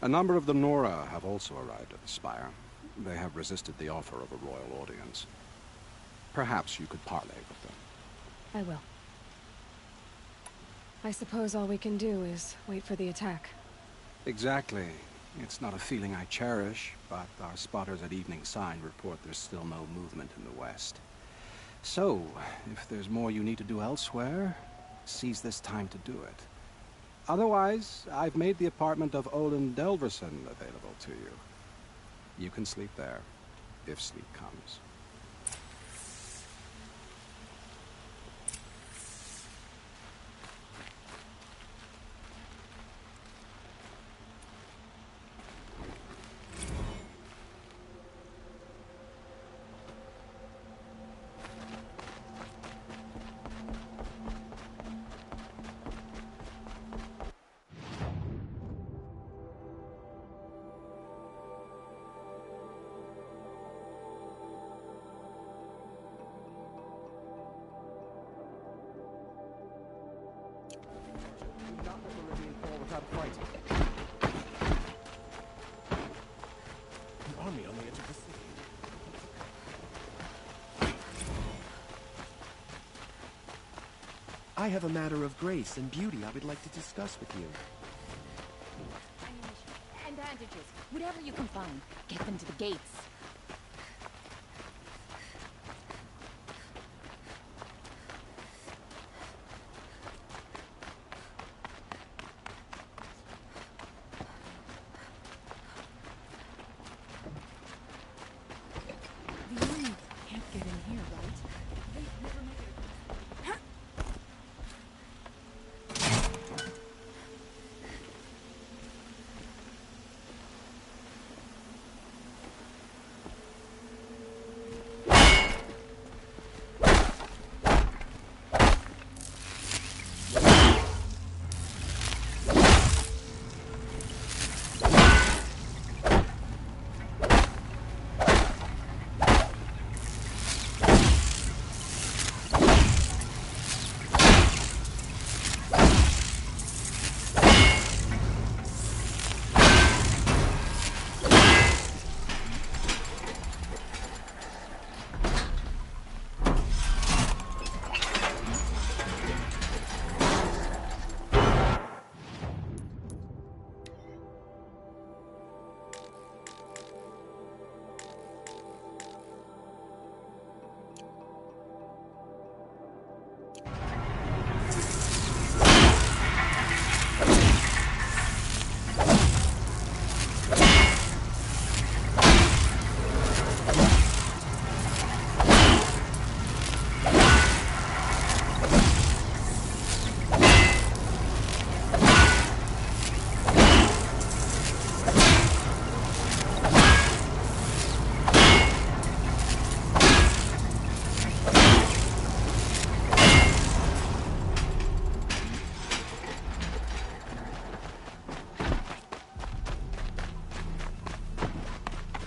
Speaker 11: A number of the Nora have also arrived at the Spire. They have resisted the offer of a royal audience. Perhaps you could parley with them.
Speaker 2: I will. I suppose all we can do is wait for the attack.
Speaker 11: Exactly. It's not a feeling I cherish, but our spotters at Evening Sign report there's still no movement in the west. So, if there's more you need to do elsewhere, seize this time to do it. Otherwise, I've made the apartment of Olin Delverson available to you. You can sleep there, if sleep comes.
Speaker 10: Do not let the Libyan fall without fighting. An army on the edge of the city.
Speaker 12: I have a matter of grace and beauty I would like to discuss with you.
Speaker 13: Ammunition and bandages, whatever you can find. Get them to the gates. The army can't get in here, right? They never make it.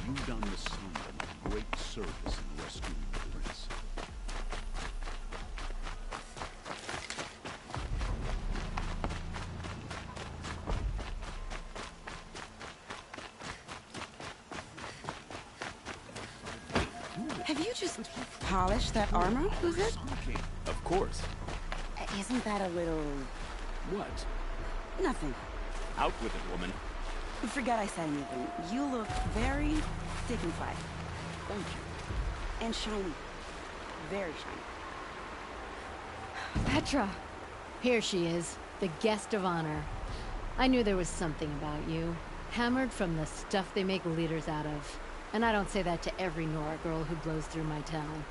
Speaker 14: You've done the Sundom a great service in rescuing the prince.
Speaker 13: Have you just polished that armor, was it?
Speaker 14: Of course.
Speaker 13: Isn't that a little...
Speaker 14: What?
Speaker 13: Nothing.
Speaker 14: Out with it, woman.
Speaker 13: Forgot I said anything. You look very dignified.
Speaker 14: Thank you.
Speaker 13: And shiny. Very shiny.
Speaker 15: Petra! Here she is, the guest of honor. I knew there was something about you. Hammered from the stuff they make leaders out of. And I don't say that to every Nora girl who blows through my town.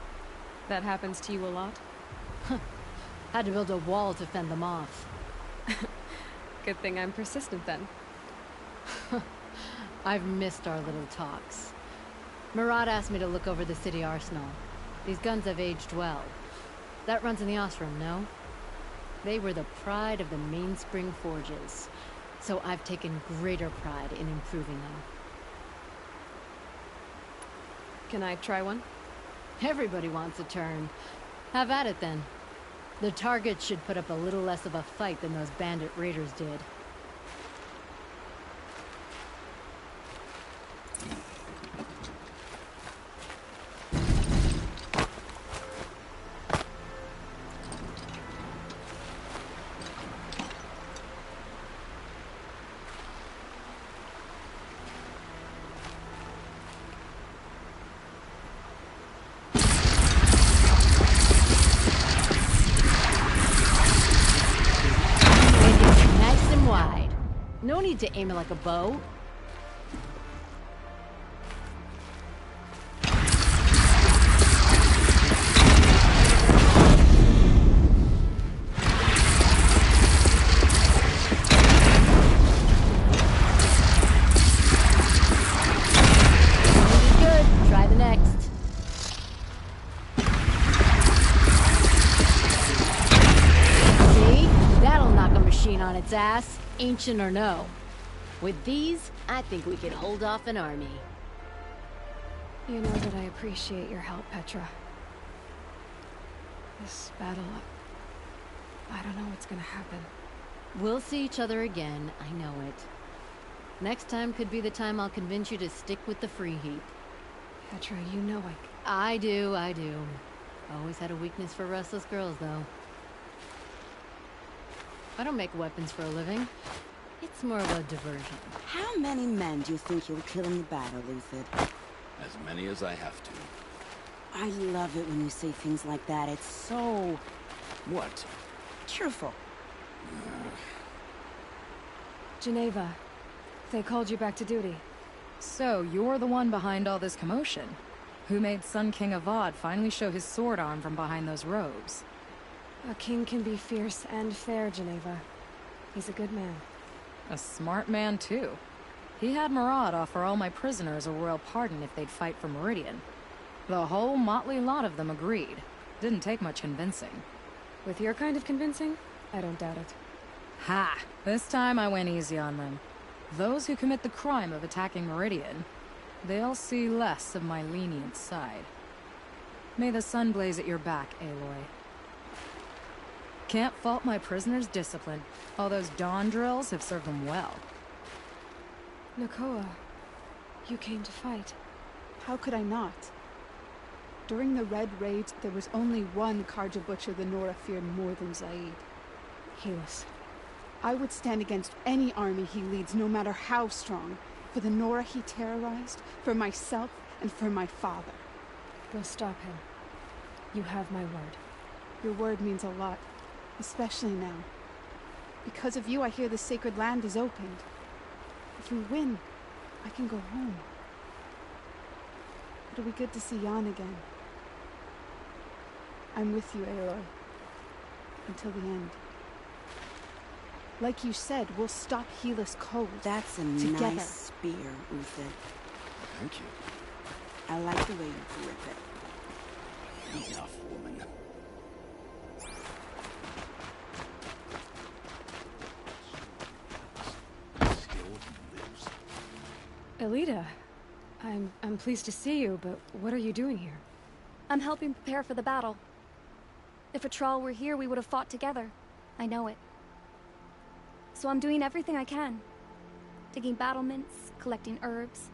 Speaker 2: That happens to you a lot?
Speaker 15: Had to build a wall to fend them off.
Speaker 2: Good thing I'm persistent then.
Speaker 15: I've missed our little talks. Murad asked me to look over the city arsenal. These guns have aged well. That runs in the Ostrom, no? They were the pride of the Mainspring forges. So I've taken greater pride in improving them.
Speaker 2: Can I try one?
Speaker 15: Everybody wants a turn. Have at it then. The targets should put up a little less of a fight than those bandit raiders did. No need to aim it like a bow. Good. Try the next. See? That'll knock a machine on its ass. Ancient or no. With these, I think we could hold off an army.
Speaker 2: You know that I appreciate your help, Petra. This battle, I don't know what's gonna happen.
Speaker 15: We'll see each other again, I know it. Next time could be the time I'll convince you to stick with the free heat.
Speaker 2: Petra, you know
Speaker 15: I do. Always had a weakness for restless girls, though. I don't make weapons for a living. It's more of a diversion.
Speaker 16: How many men do you think you'll kill in the battle, Lucid?
Speaker 14: As many as I have to.
Speaker 16: I love it when you say things like that. It's so...
Speaker 14: What?
Speaker 16: Cheerful.
Speaker 2: Geneva, they called you back to duty.
Speaker 13: So, you're the one behind all this commotion. Who made Sun King Avad finally show his sword arm from behind those robes?
Speaker 2: A king can be fierce and fair, Geneva. He's a good man.
Speaker 13: A smart man, too. He had Murad offer all my prisoners a royal pardon if they'd fight for Meridian. The whole motley lot of them agreed. Didn't take much convincing.
Speaker 2: With your kind of convincing, I don't doubt it.
Speaker 13: Ha! This time I went easy on them. Those who commit the crime of attacking Meridian, they'll see less of my lenient side. May the sun blaze at your back, Aloy. Can't fault my prisoners' discipline. All those dawn drills have served them well.
Speaker 2: Nakoa, you came to fight.
Speaker 17: How could I not? During the Red Raids, there was only one Karja Butcher the Nora feared more than Zaid.
Speaker 2: Helis.
Speaker 17: I would stand against any army he leads, no matter how strong. For the Nora he terrorized, for myself, and for my father.
Speaker 2: We'll stop him. You have my word.
Speaker 17: Your word means a lot, especially now. Because of you, I hear the sacred land is opened. If we win, I can go home. It'll be good to see Jan again. I'm with you, Aloy. Until the end. Like you said, we'll stop Helis cold.
Speaker 16: That's a
Speaker 17: together.
Speaker 16: Nice spear, Uther.
Speaker 14: Thank you.
Speaker 16: I like the way you grip it.
Speaker 14: Enough, woman.
Speaker 2: Elita, I'm pleased to see you, but what are you doing here?
Speaker 18: I'm helping prepare for the battle. If Atral were here, we would have fought together. I know it. So I'm doing everything I can. Digging battlements, collecting herbs.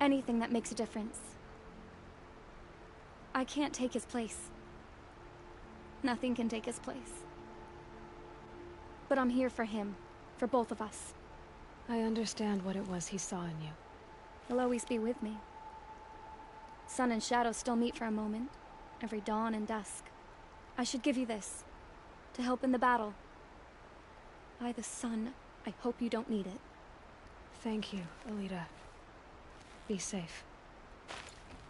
Speaker 18: Anything that makes a difference. I can't take his place. Nothing can take his place. But I'm here for him. For both of us.
Speaker 2: I understand what it was he saw in you.
Speaker 18: He'll always be with me. Sun and shadow still meet for a moment. Every dawn and dusk. I should give you this. To help in the battle. By the sun, I hope you don't need it.
Speaker 2: Thank you, Elita. Be safe.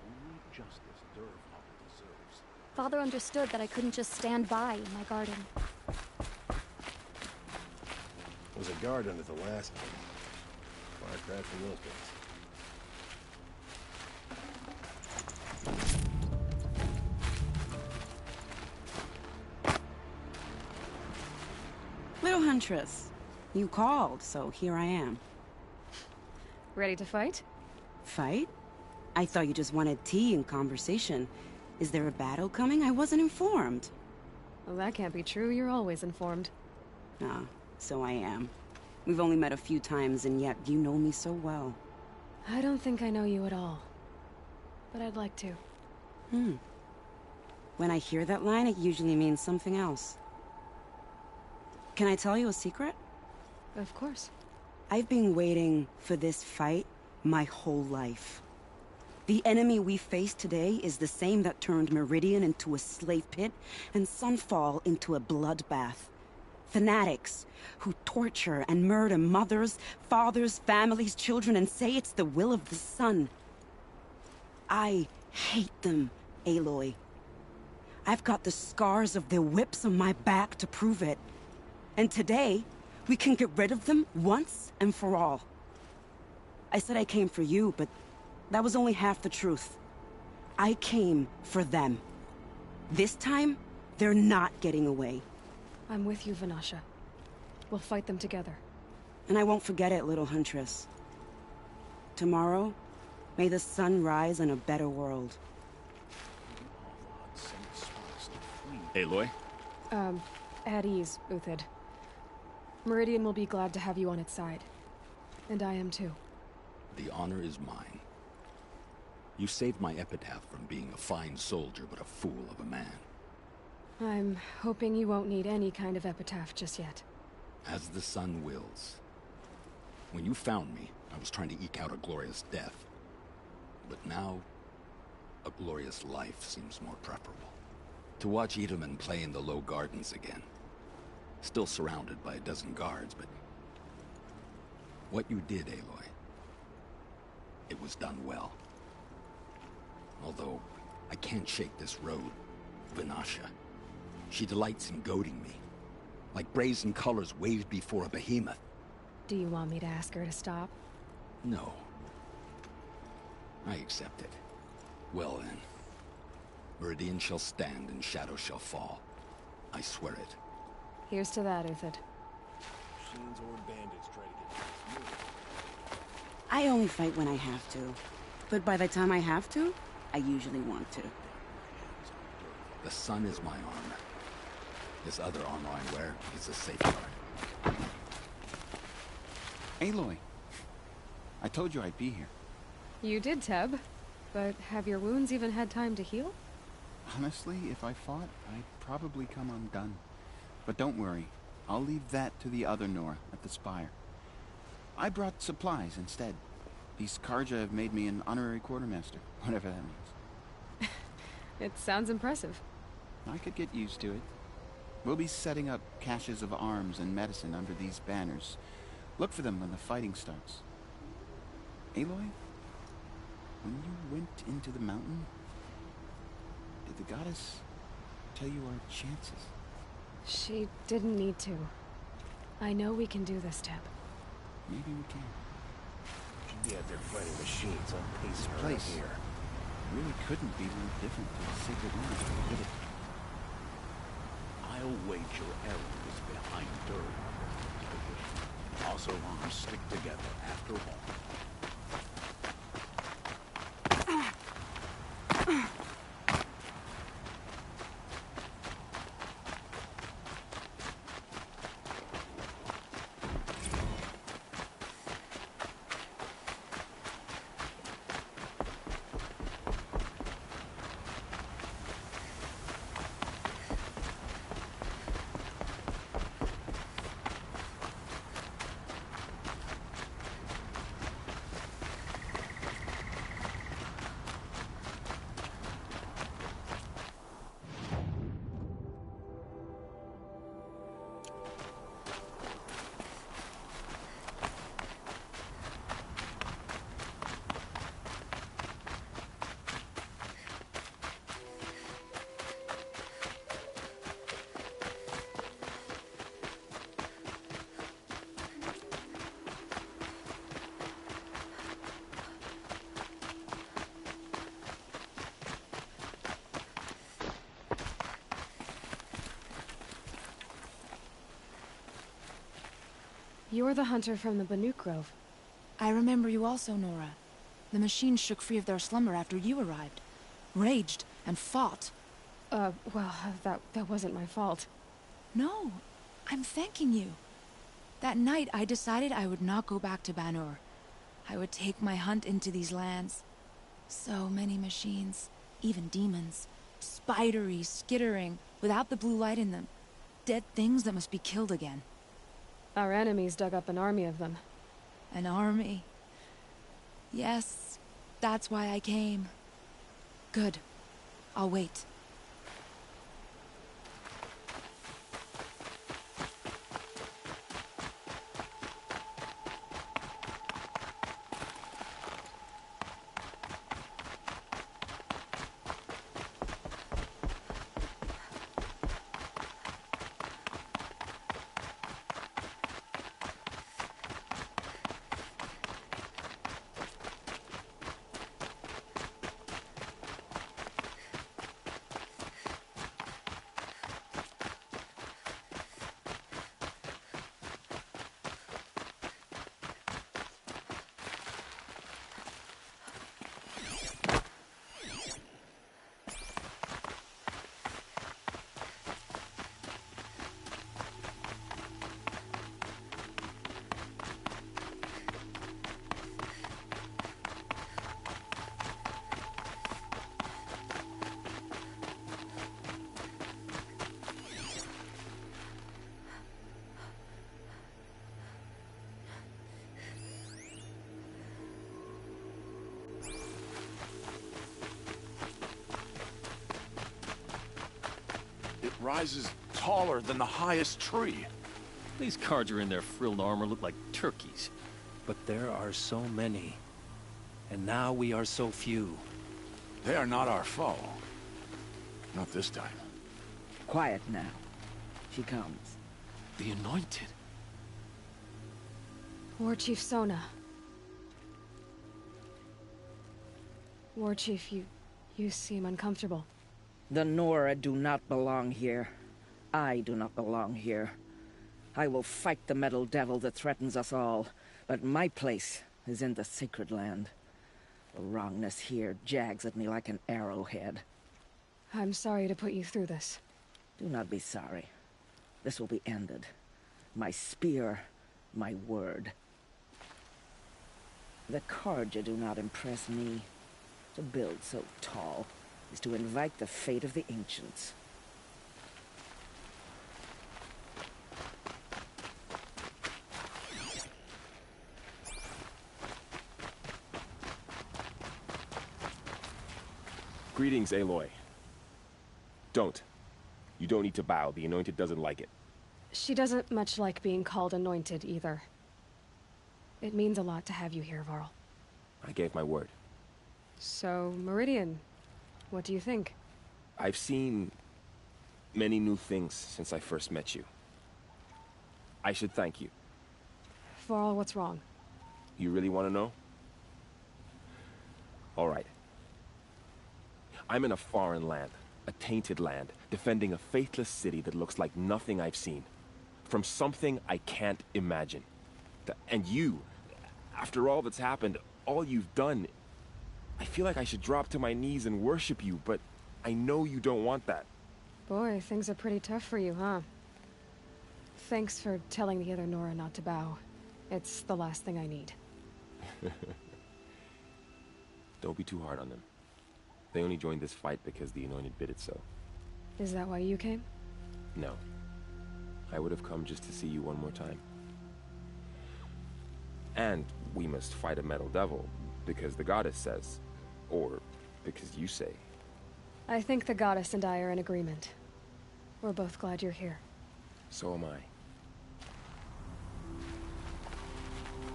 Speaker 14: Only justice Dervahl deserves.
Speaker 18: Father understood that I couldn't just stand by in my garden.
Speaker 10: Was a guard under the last one. Far cry from those days.
Speaker 16: Little Huntress, you called, so here I am.
Speaker 2: Ready to fight?
Speaker 16: Fight? I thought you just wanted tea and conversation. Is there a battle coming? I wasn't informed.
Speaker 2: Well, that can't be true. You're always informed.
Speaker 16: Ah, so I am. We've only met a few times, and yet you know me so well.
Speaker 2: I don't think I know you at all. But I'd like to.
Speaker 16: When I hear that line, it usually means something else. Can I tell you a secret?
Speaker 2: Of course.
Speaker 16: I've been waiting for this fight my whole life. The enemy we face today is the same that turned Meridian into a slave pit and Sunfall into a bloodbath. Fanatics who torture and murder mothers, fathers, families, children, and say it's the will of the sun. I hate them, Aloy. I've got the scars of their whips on my back to prove it. And today, we can get rid of them once and for all. I said I came for you, but that was only half the truth. I came for them. This time, they're not getting away.
Speaker 2: I'm with you, Vanasha. We'll fight them together.
Speaker 16: And I won't forget it, little Huntress. Tomorrow, may the sun rise in a better world.
Speaker 14: Aloy?
Speaker 2: At ease, Uthid. Meridian will be glad to have you on its side. And I am too.
Speaker 14: The honor is mine. You saved my epitaph from being a fine soldier but a fool of a man.
Speaker 2: I'm hoping you won't need any kind of epitaph just yet.
Speaker 14: As the sun wills. When you found me, I was trying to eke out a glorious death. But now, a glorious life seems more preferable. To watch Edelman play in the low gardens again. Still surrounded by a dozen guards, but... what you did, Aloy, it was done well. Although, I can't shake this road, Vinasha. She delights in goading me. Like brazen colors waved before a behemoth.
Speaker 2: Do you want me to ask her to stop?
Speaker 14: No. I accept it. Well then. Meridian shall stand and shadow shall fall. I swear it.
Speaker 2: Here's to that, Uthid.
Speaker 16: I only fight when I have to. But by the time I have to, I usually want to.
Speaker 14: The sun is my armor. This other armor I wear is a safeguard.
Speaker 12: Aloy, I told you I'd be here.
Speaker 2: You did, Teb. But have your wounds even had time to heal?
Speaker 12: Honestly, if I fought, I'd probably come undone. But don't worry, I'll leave that to the other Nora at the Spire. I brought supplies instead. These Karja have made me an honorary quartermaster, whatever that means.
Speaker 2: It sounds impressive.
Speaker 12: I could get used to it. We'll be setting up caches of arms and medicine under these banners. Look for them when the fighting starts. Aloy, when you went into the mountain, did the goddess tell you our chances?
Speaker 2: She didn't need to. I know we can do this, Teb.
Speaker 12: Maybe we can.
Speaker 10: Yeah, they're fighting machines on pace.
Speaker 12: This place here really couldn't be more different to the sacred land, could it?
Speaker 14: I'll wager Eren is behind Durr. Also, arms stick together after all.
Speaker 2: You're the hunter from the Banuk Grove.
Speaker 19: I remember you also, Nora. The machines shook free of their slumber after you arrived. Raged and fought.
Speaker 2: Well, that wasn't my fault.
Speaker 19: No, I'm thanking you. That night, I decided I would not go back to Banur. I would take my hunt into these lands. So many machines, even demons. Spidery, skittering, without the blue light in them. Dead things that must be killed again.
Speaker 2: Our enemies dug up an army of them.
Speaker 19: An army? Yes, that's why I came. Good. I'll wait.
Speaker 20: rises taller than the highest tree.
Speaker 21: These Carja in their frilled armor look like turkeys.
Speaker 22: But there are so many. And now we are so few.
Speaker 20: They are not our foe. Not this time.
Speaker 23: Quiet now. She comes.
Speaker 21: The Anointed.
Speaker 2: War Chief Sona. War Chief, you seem uncomfortable.
Speaker 23: The Nora do not belong here. I do not belong here. I will fight the metal devil that threatens us all, but my place is in the sacred land. The wrongness here jags at me like an arrowhead.
Speaker 2: I'm sorry to put you through this.
Speaker 23: Do not be sorry. This will be ended. My spear, my word. The Carja do not impress me. To build so tall is to invite the fate of the ancients.
Speaker 24: Greetings, Aloy. Don't. You don't need to bow. The Anointed doesn't like it.
Speaker 2: She doesn't much like being called Anointed, either. It means a lot to have you here, Varl.
Speaker 24: I gave my word.
Speaker 2: So, Meridian, what do you think?
Speaker 24: I've seen many new things since I first met you. I should thank you.
Speaker 2: Varl, what's wrong?
Speaker 24: You really want to know? All right. I'm in a foreign land, a tainted land, defending a faithless city that looks like nothing I've seen. From something I can't imagine. And you, after all that's happened, all you've done, I feel like I should drop to my knees and worship you, but I know you don't want that.
Speaker 2: Boy, things are pretty tough for you, huh? Thanks for telling the other Nora not to bow. It's the last thing I need.
Speaker 24: Don't be too hard on them. They only joined this fight because the Anointed bid it so.
Speaker 2: Is that why you came?
Speaker 24: No. I would have come just to see you one more time. And we must fight a metal devil, because the goddess says. Or because you say.
Speaker 2: I think the goddess and I are in agreement. We're both glad you're here.
Speaker 24: So am I.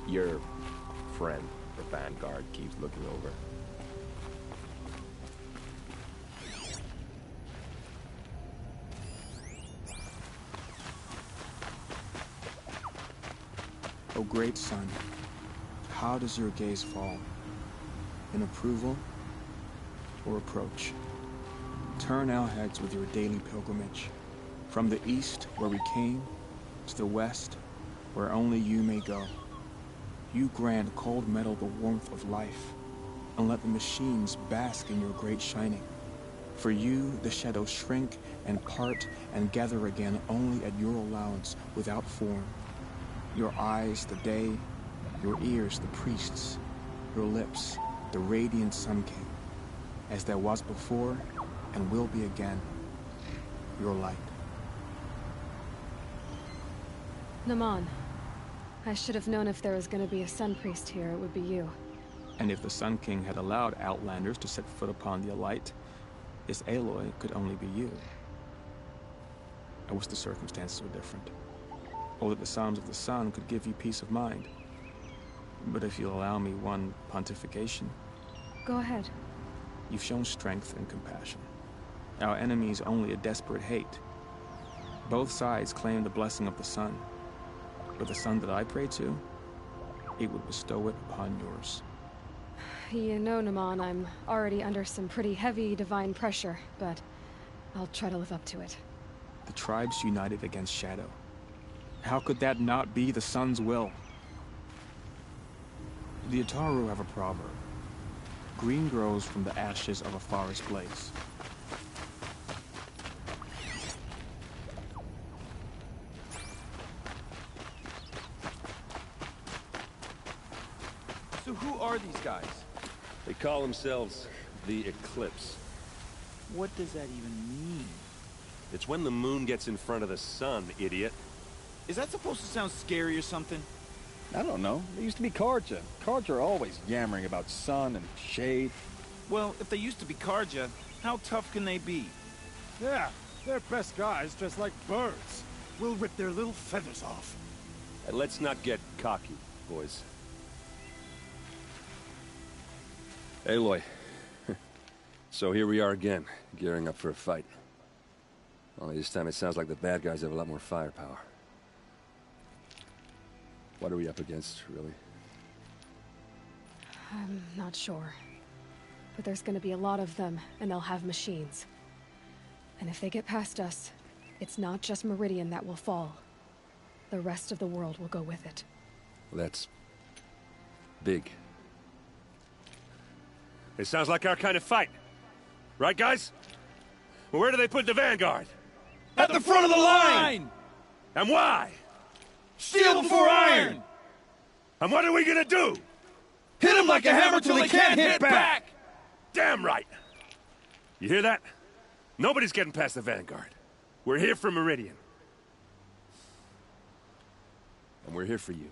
Speaker 24: Your friend, the Vanguard, keeps looking over.
Speaker 25: O great sun, how does your gaze fall? In approval or approach? Turn our heads with your daily pilgrimage. From the east, where we came, to the west, where only you may go. You grant cold metal the warmth of life, and let the machines bask in your great shining. For you, the shadows shrink and part and gather again only at your allowance without form. Your eyes, the day, your ears, the priests, your lips, the radiant Sun King, as there was before and will be again, your light.
Speaker 2: Naman, I should have known if there was going to be a Sun Priest here, it would be you.
Speaker 25: And if the Sun King had allowed Outlanders to set foot upon the Alight, this Aloy could only be you. I wish the circumstances were different. Or that the Psalms of the Sun could give you peace of mind. But if you'll allow me one pontification...
Speaker 2: Go ahead.
Speaker 25: You've shown strength and compassion. Our enemies only a desperate hate. Both sides claim the blessing of the sun. But the sun that I pray to, it would bestow it upon yours.
Speaker 2: You know, Naman, I'm already under some pretty heavy divine pressure, but I'll try to live up to it.
Speaker 25: The tribes united against Shadow. How could that not be the sun's will? The Ataru have a proverb. Green grows from the ashes of a forest blaze.
Speaker 26: So who are these guys?
Speaker 21: They call themselves the Eclipse.
Speaker 26: What does that even mean?
Speaker 21: It's when the moon gets in front of the sun, idiot.
Speaker 26: Is that supposed to sound scary or something?
Speaker 27: I don't know. They used to be Carja. Carja are always yammering about sun and shade.
Speaker 26: Well, if they used to be Carja, how tough can they be?
Speaker 27: Yeah,
Speaker 20: They're best guys dressed like birds. We'll rip their little feathers off.
Speaker 21: And let's not get cocky, boys. Aloy. So here we are again, gearing up for a fight. Only this time it sounds like the bad guys have a lot more firepower. What are we up against, really?
Speaker 2: I'm not sure. But there's gonna be a lot of them, and they'll have machines. And if they get past us, it's not just Meridian that will fall. The rest of the world will go with it.
Speaker 21: Well, that's... big. It sounds like our kind of fight. Right, guys? Well, where do they put the Vanguard?
Speaker 26: At the front of the line!
Speaker 21: And why?
Speaker 26: Steel before iron!
Speaker 21: And what are we gonna do?
Speaker 26: Hit them like a hammer till they can't hit back!
Speaker 21: Damn right! You hear that? Nobody's getting past the Vanguard. We're here for Meridian. And we're here for you.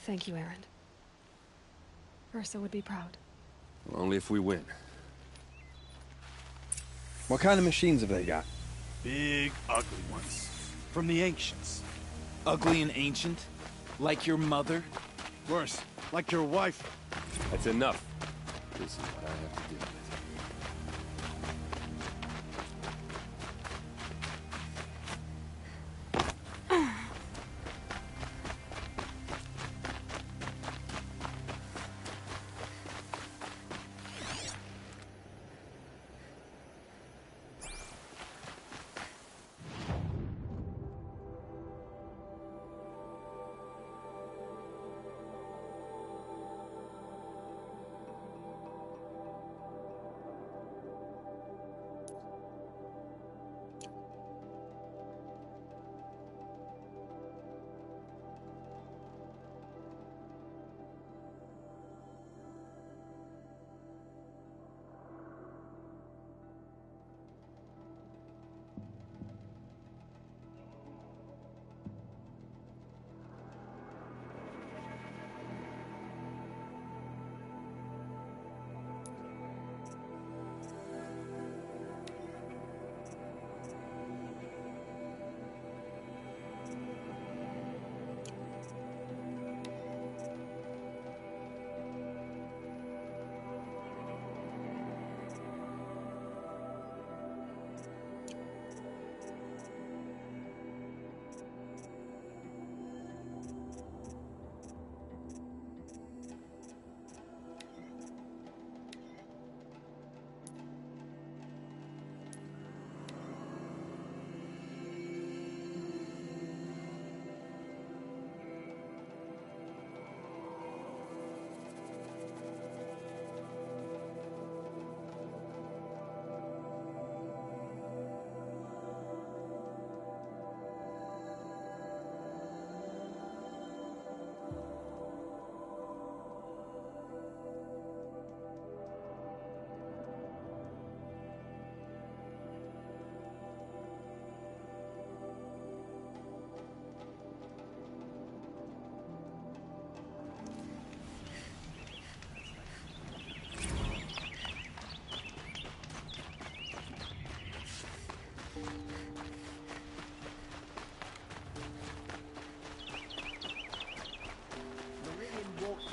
Speaker 2: Thank you, Erend. Ursa would be proud.
Speaker 21: Well, only if we win.
Speaker 25: What kind of machines have they got?
Speaker 26: Big, ugly ones. From the ancients. Ugly and ancient? Like your mother?
Speaker 20: Worse, like your wife.
Speaker 21: That's enough. This is what I have to deal with.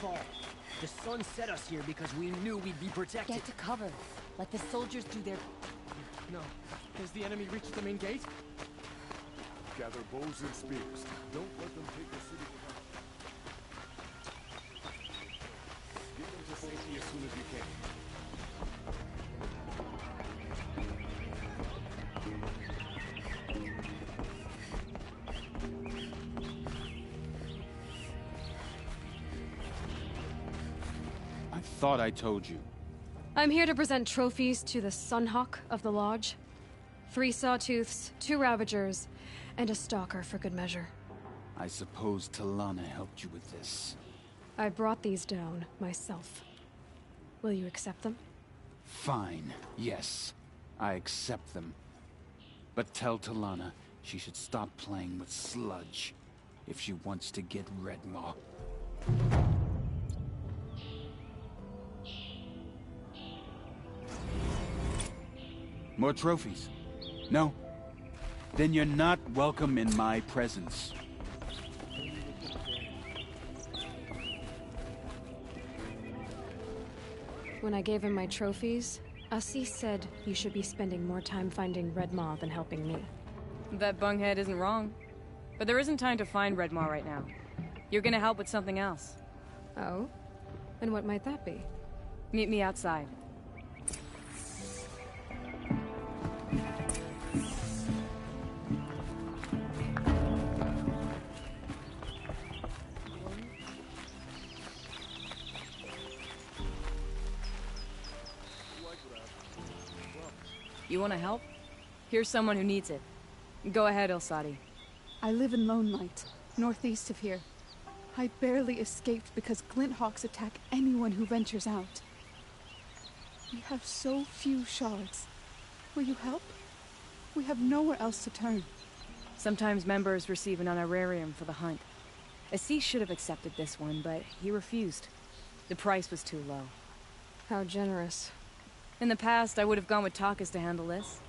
Speaker 9: Fall. The sun set us here because we knew we'd be protected.
Speaker 15: Get to cover. Let the soldiers do their...
Speaker 10: No. Has the enemy reached the main gate?
Speaker 20: Gather bows and spears. Don't let them take the city without. Get them to safety as soon as you can.
Speaker 12: Thought I told you.
Speaker 2: I'm here to present trophies to the Sunhawk of the Lodge. 3 Sawtooths, 2 Ravagers, and a Stalker for good measure.
Speaker 12: I suppose Talana helped you with this.
Speaker 2: I brought these down myself. Will you accept them?
Speaker 12: Fine, yes. I accept them. But tell Talana she should stop playing with sludge if she wants to get Redmaw. More trophies.
Speaker 26: No? Then you're not welcome in my presence.
Speaker 2: When I gave him my trophies, Assis said you should be spending more time finding Red Maw than helping me.
Speaker 13: That bunghead isn't wrong. But there isn't time to find Red Maw right now. You're gonna help with something else.
Speaker 2: Oh? And what might that be?
Speaker 13: Meet me outside. You wanna help? Here's someone who needs it. Go ahead, Ilsadi.
Speaker 17: I live in Lone Light, northeast of here. I barely escaped because Glint Hawks attack anyone who ventures out. We have so few shards. Will you help? We have nowhere else to turn.
Speaker 13: Sometimes members receive an honorarium for the hunt. Assis should have accepted this one, but he refused. The price was too low.
Speaker 2: How generous.
Speaker 13: In the past, I would have gone with Takas to handle this.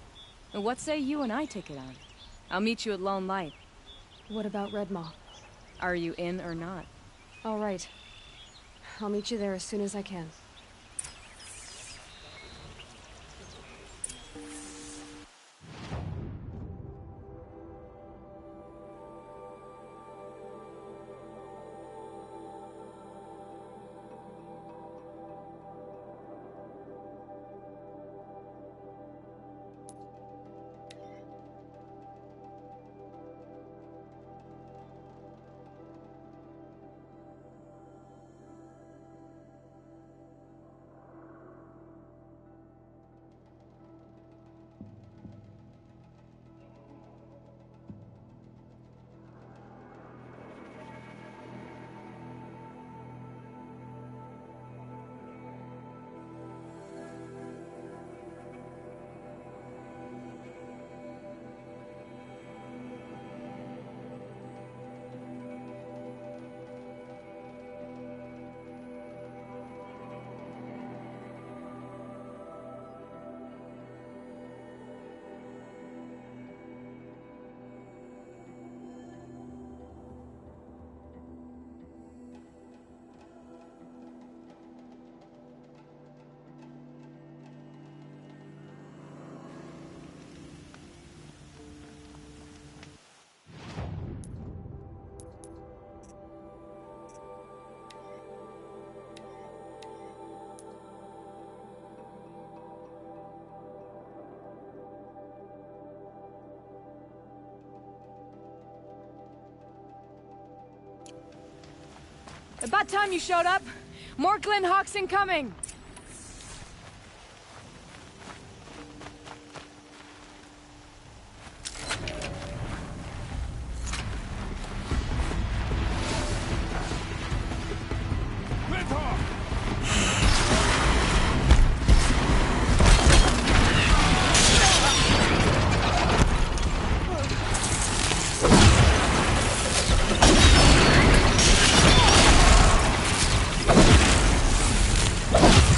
Speaker 13: But what say you and I take it on? I'll meet you at Lone Light.
Speaker 2: What about Red Maw?
Speaker 13: Are you in or not?
Speaker 2: All right. I'll meet you there as soon as I can.
Speaker 13: About time you showed up! More Glint Hawks incoming!
Speaker 1: You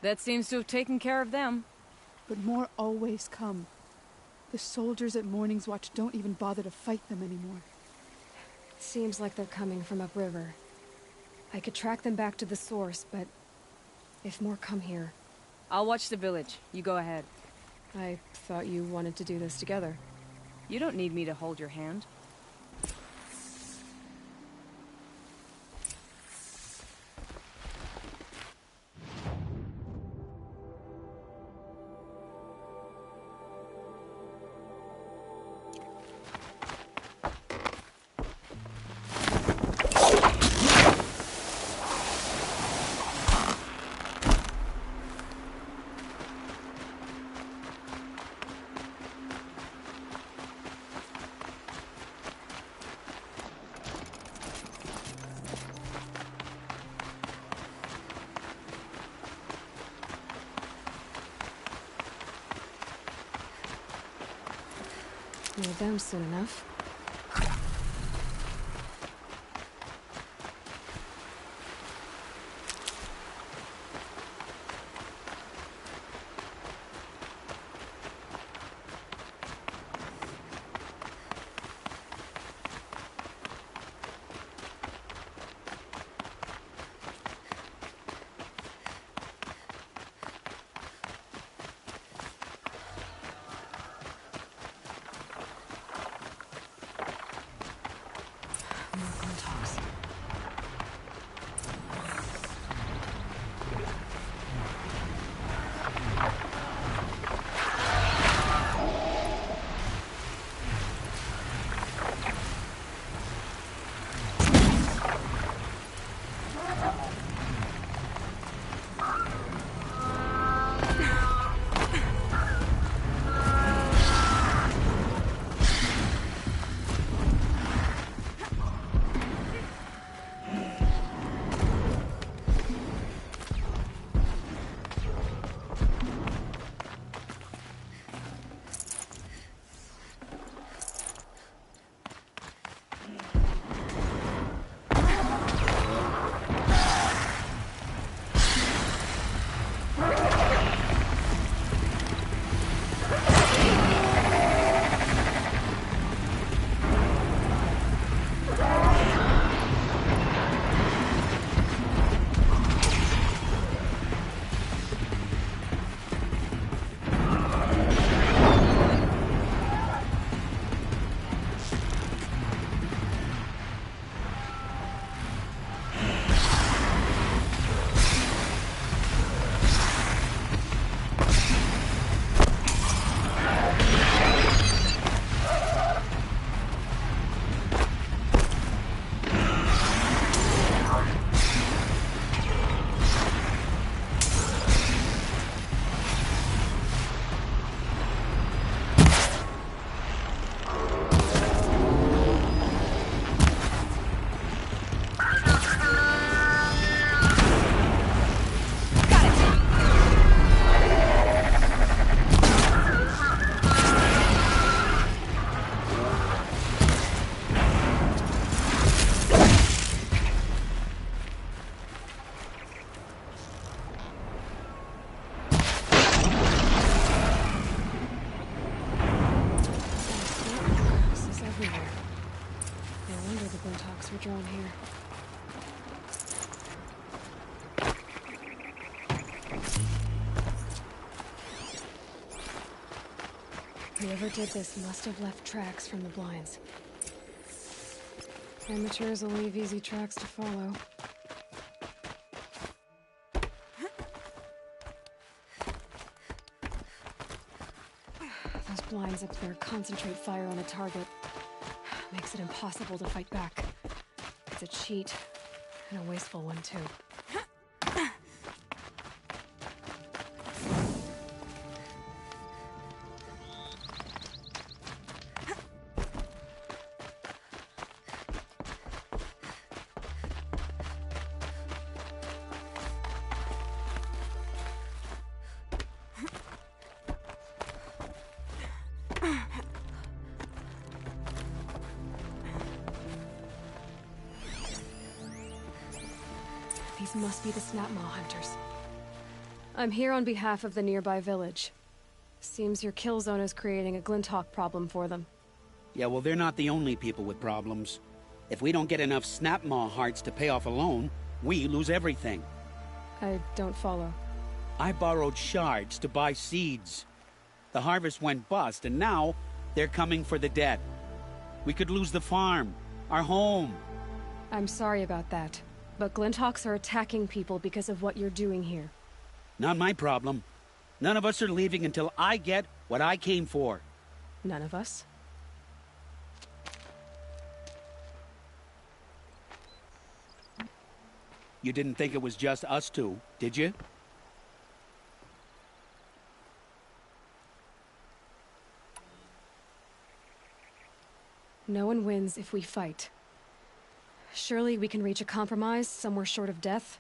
Speaker 13: That seems to have taken care of them.
Speaker 17: But more always come. The soldiers at Morning's Watch don't even bother to fight them anymore.
Speaker 2: Seems like they're coming from upriver. I could track them back to the source, but if more come here...
Speaker 13: I'll watch the village. You go ahead.
Speaker 2: I thought you wanted to do this together.
Speaker 13: You don't need me to hold your hand.
Speaker 2: Near them soon enough. Drawn here. Whoever did this must have left tracks from the blinds. Amateurs will leave easy tracks to follow. Those blinds up there concentrate fire on a target. Makes it impossible to fight back. It's a cheat, and a wasteful one, too. These must be the Snapmaw hunters. I'm here on behalf of the nearby village. Seems your kill zone is creating a Glinthawk problem for them.
Speaker 1: Yeah, well, they're not the only people with problems. If we don't get enough Snapmaw hearts to pay off a loan, we lose everything.
Speaker 2: I don't follow.
Speaker 1: I borrowed shards to buy seeds. The harvest went bust, and now they're coming for the debt. We could lose the farm, our home.
Speaker 2: I'm sorry about that, but Glinthawks are attacking people because of what you're doing here.
Speaker 1: Not my problem. None of us are leaving until I get what I came for.
Speaker 2: None of us?
Speaker 1: You didn't think it was just us two, did you?
Speaker 2: No one wins if we fight. Surely we can reach a compromise somewhere short of death?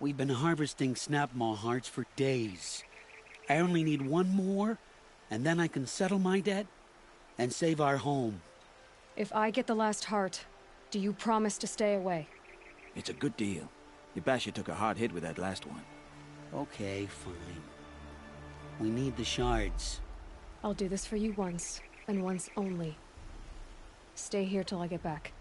Speaker 1: We've been harvesting Snapmaw hearts for days. I only need one more, and then I can settle my debt and save our home.
Speaker 2: If I get the last heart, do you promise to stay away?
Speaker 3: It's a good deal. Yabasha took a hard hit with that last one.
Speaker 1: Okay, fine. We need the shards.
Speaker 2: I'll do this for you once, and once only. Stay here till I get back.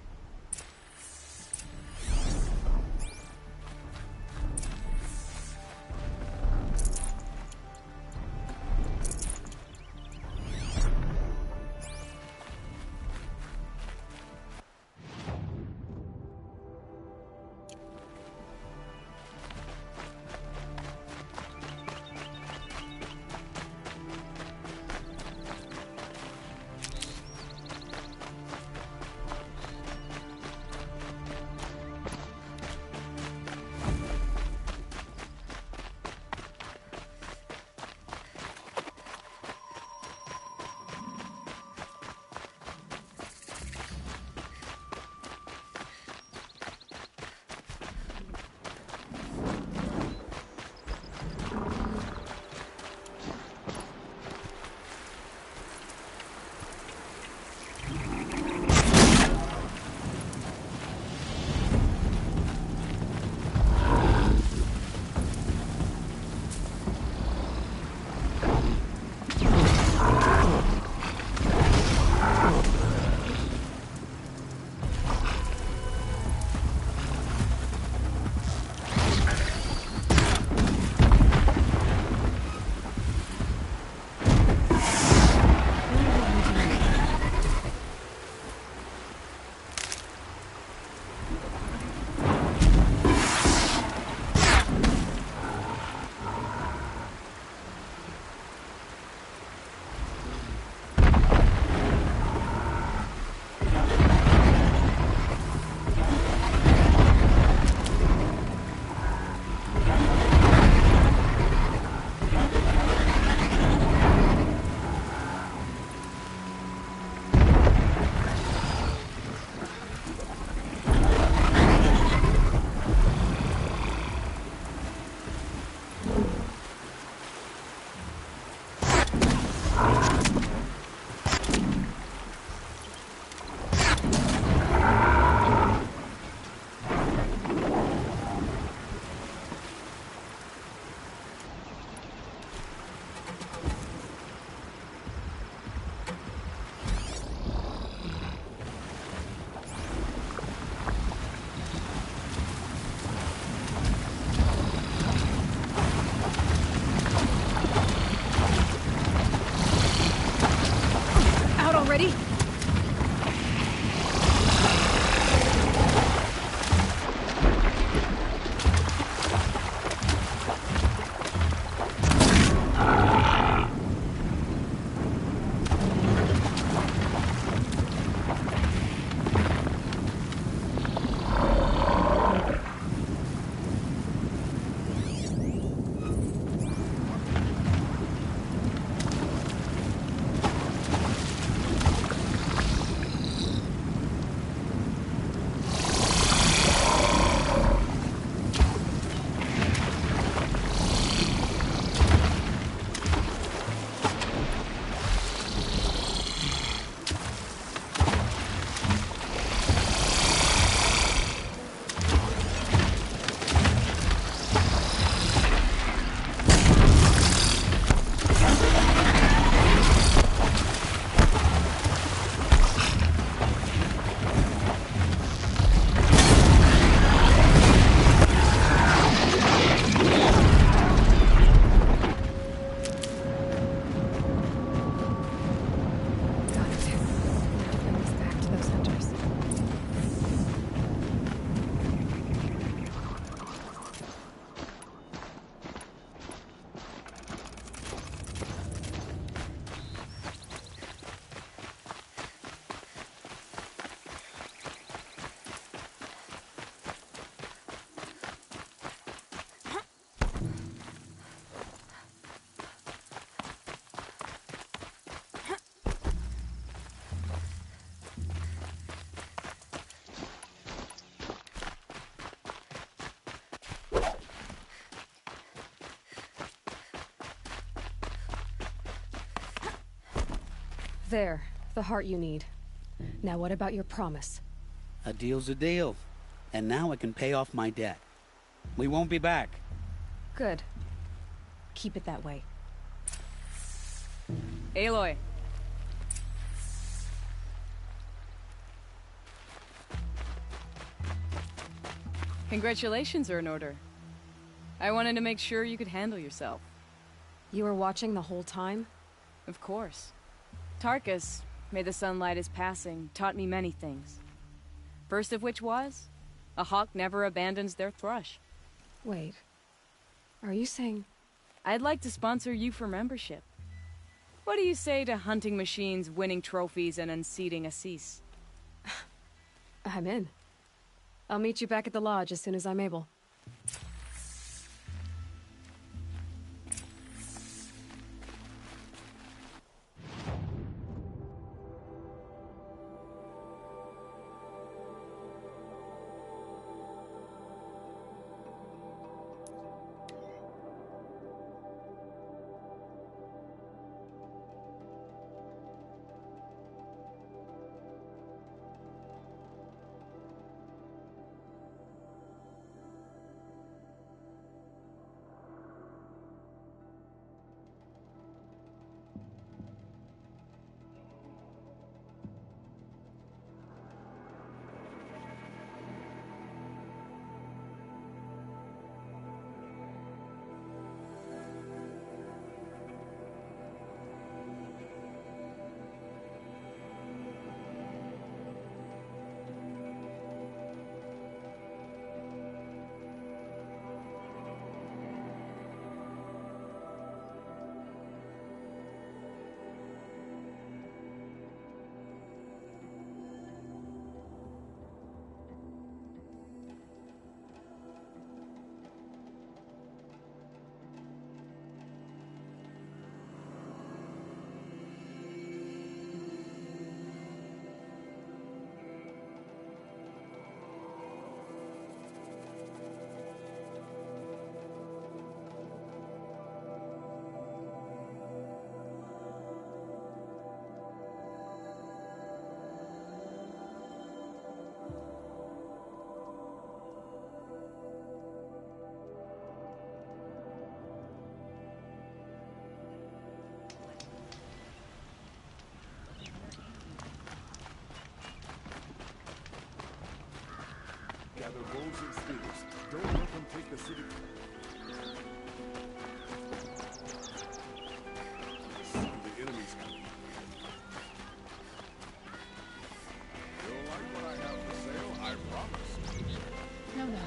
Speaker 2: There, the heart you need. Now what about your promise?
Speaker 1: A deal's a deal. And now I can pay off my debt. We won't be back.
Speaker 2: Good. Keep it that way.
Speaker 13: Aloy. Congratulations are in order. I wanted to make sure you could handle yourself.
Speaker 2: You were watching the whole time?
Speaker 13: Of course. Tarkus, may the sunlight is passing, taught me many things. First of which was, a hawk never abandons their thrush.
Speaker 2: Wait. Are you saying...
Speaker 13: I'd like to sponsor you for membership. What do you say to hunting machines, winning trophies, and unseating Assis?
Speaker 2: I'm in. I'll meet you back at the lodge as soon as I'm able.
Speaker 20: Gather bows and spears. Don't let them take the city. The enemy's coming. You'll like what I have for sale, I promise.
Speaker 15: No, no.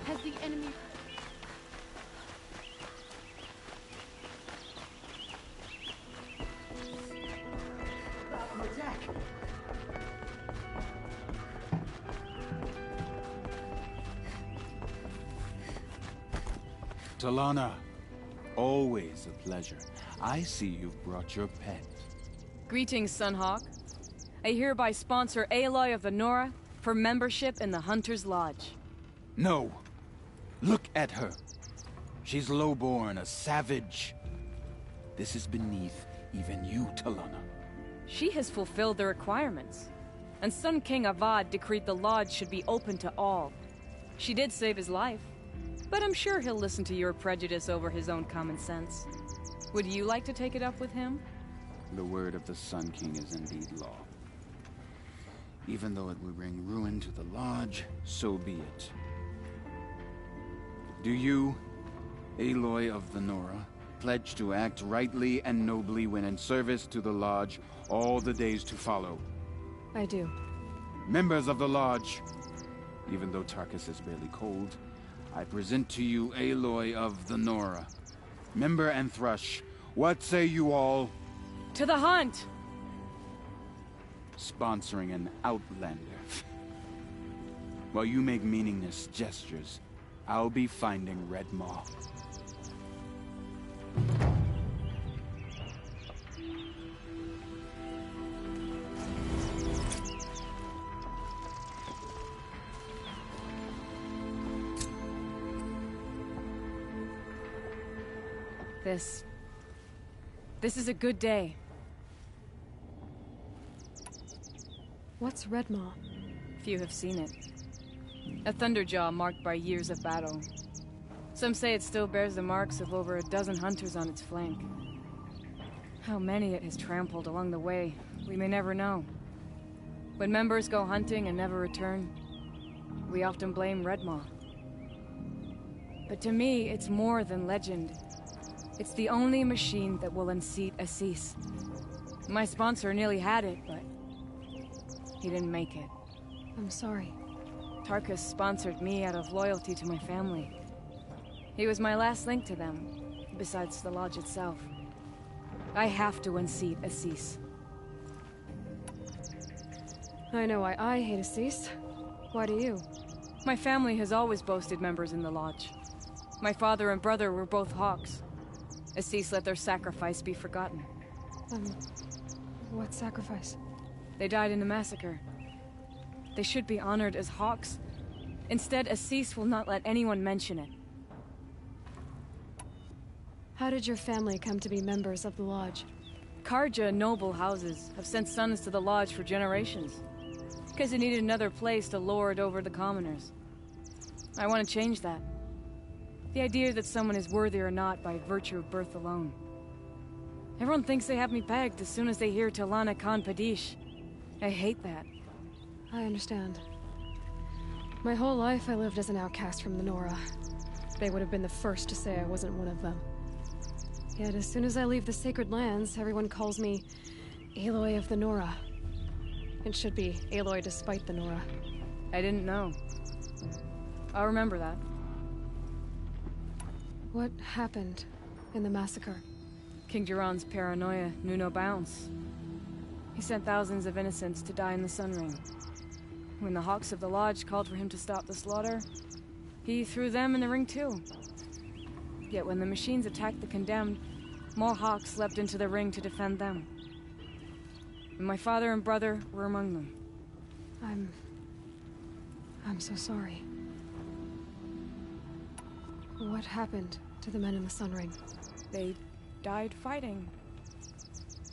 Speaker 15: Has the enemy...
Speaker 9: Attack!
Speaker 26: Talana, always a pleasure. I see you've brought your pet.
Speaker 13: Greetings, Sunhawk. I hereby sponsor Aloy of the Nora for membership in the Hunter's Lodge.
Speaker 26: No. Look at her. She's lowborn, a savage. This is beneath even you, Talana.
Speaker 13: She has fulfilled the requirements. And Sun King Avad decreed the lodge should be open to all. She did save his life. But I'm sure he'll listen to your prejudice over his own common sense. Would you like to take it up with him?
Speaker 12: The word of the Sun King is indeed law. Even though it would bring ruin to the Lodge, so be it. Do you, Aloy of the Nora, pledge to act rightly and nobly when in service to the Lodge all the days to follow?
Speaker 2: I do.
Speaker 12: Members of the Lodge, even though Tarkus is barely cold, I present to you Aloy of the Nora. Member and Thrush, what say you all?
Speaker 13: To the hunt!
Speaker 12: Sponsoring an outlander. While you make meaningless gestures, I'll be finding Red Maw.
Speaker 13: This is a good day.
Speaker 2: What's Redmaw?
Speaker 13: Few have seen it. A Thunderjaw marked by years of battle. Some say it still bears the marks of over a dozen hunters on its flank. How many it has trampled along the way, we may never know. When members go hunting and never return, we often blame Redmaw. But to me, it's more than legend. It's the only machine that will unseat Assis. My sponsor nearly had it, but he didn't make it.
Speaker 2: I'm sorry.
Speaker 13: Tarkus sponsored me out of loyalty to my family. He was my last link to them, besides the lodge itself. I have to unseat Assis.
Speaker 2: I know why I hate Assis. Why do you?
Speaker 13: My family has always boasted members in the lodge. My father and brother were both Hawks. Assis let their sacrifice be forgotten.
Speaker 2: What sacrifice?
Speaker 13: They died in a massacre. They should be honored as Hawks. Instead, Assis will not let anyone mention it.
Speaker 2: How did your family come to be members of the lodge?
Speaker 13: Karja noble houses have sent sons to the lodge for generations. Because they needed another place to lord over the commoners. I want to change that. The idea that someone is worthy or not by virtue of birth alone. Everyone thinks they have me pegged as soon as they hear Talana Khan Padish. I hate that.
Speaker 2: I understand. My whole life I lived as an outcast from the Nora. They would have been the first to say I wasn't one of them. Yet as soon as I leave the sacred lands, everyone calls me Aloy of the Nora. It should be Aloy despite the Nora.
Speaker 13: I didn't know. I'll remember that.
Speaker 2: What happened in the massacre?
Speaker 13: King Jiran's paranoia knew no bounds. He sent thousands of innocents to die in the Sun Ring. When the Hawks of the Lodge called for him to stop the slaughter, he threw them in the ring too. Yet when the machines attacked the condemned, more Hawks leapt into the ring to defend them. And my father and brother were among them.
Speaker 2: I'm so sorry. What happened to the men in the Sun Ring?
Speaker 13: They died fighting.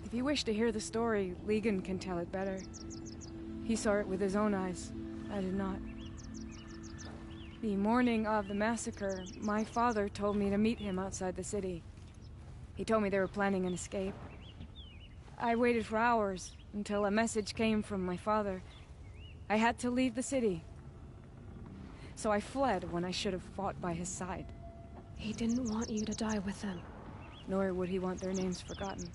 Speaker 13: If you wish to hear the story, Legan can tell it better. He saw it with his own eyes. I did not. The morning of the massacre, my father told me to meet him outside the city. He told me they were planning an escape. I waited for hours until a message came from my father. I had to leave the city. So I fled when I should have fought by his side.
Speaker 2: He didn't want you to die with them.
Speaker 13: Nor would he want their names forgotten.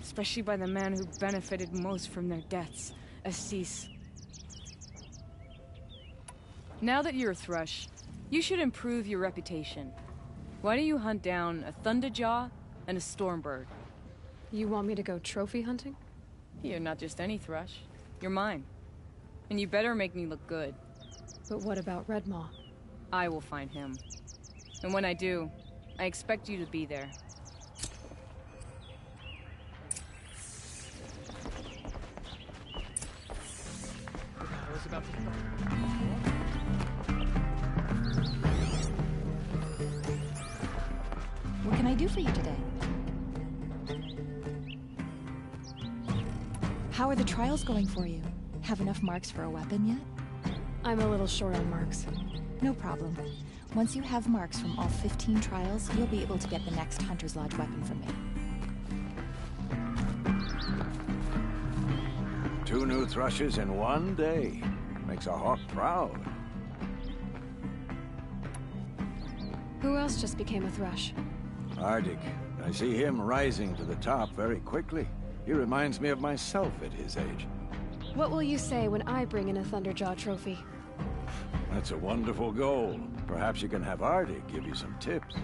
Speaker 13: Especially by the man who benefited most from their deaths, Assis. Now that you're a Thrush, you should improve your reputation. Why don't you hunt down a Thunderjaw and a Stormbird?
Speaker 2: You want me to go trophy hunting?
Speaker 13: You're not just any Thrush. You're mine. And you better make me look good.
Speaker 2: But what about Redmaw?
Speaker 13: I will find him. And when I do, I expect you to be there.
Speaker 4: What can I do for you today? How are the trials going for you? Have enough marks for a weapon yet?
Speaker 2: I'm a little short on marks.
Speaker 4: No problem. Once you have marks from all 15 trials, you'll be able to get the next Hunter's Lodge weapon from me.
Speaker 5: 2 new thrushes in one day. Makes a hawk proud.
Speaker 2: Who else just became a Thrush?
Speaker 5: Arctic. I see him rising to the top very quickly. He reminds me of myself at his age.
Speaker 2: What will you say when I bring in a Thunderjaw trophy?
Speaker 5: That's a wonderful goal. Perhaps you can have Arctic give you some tips.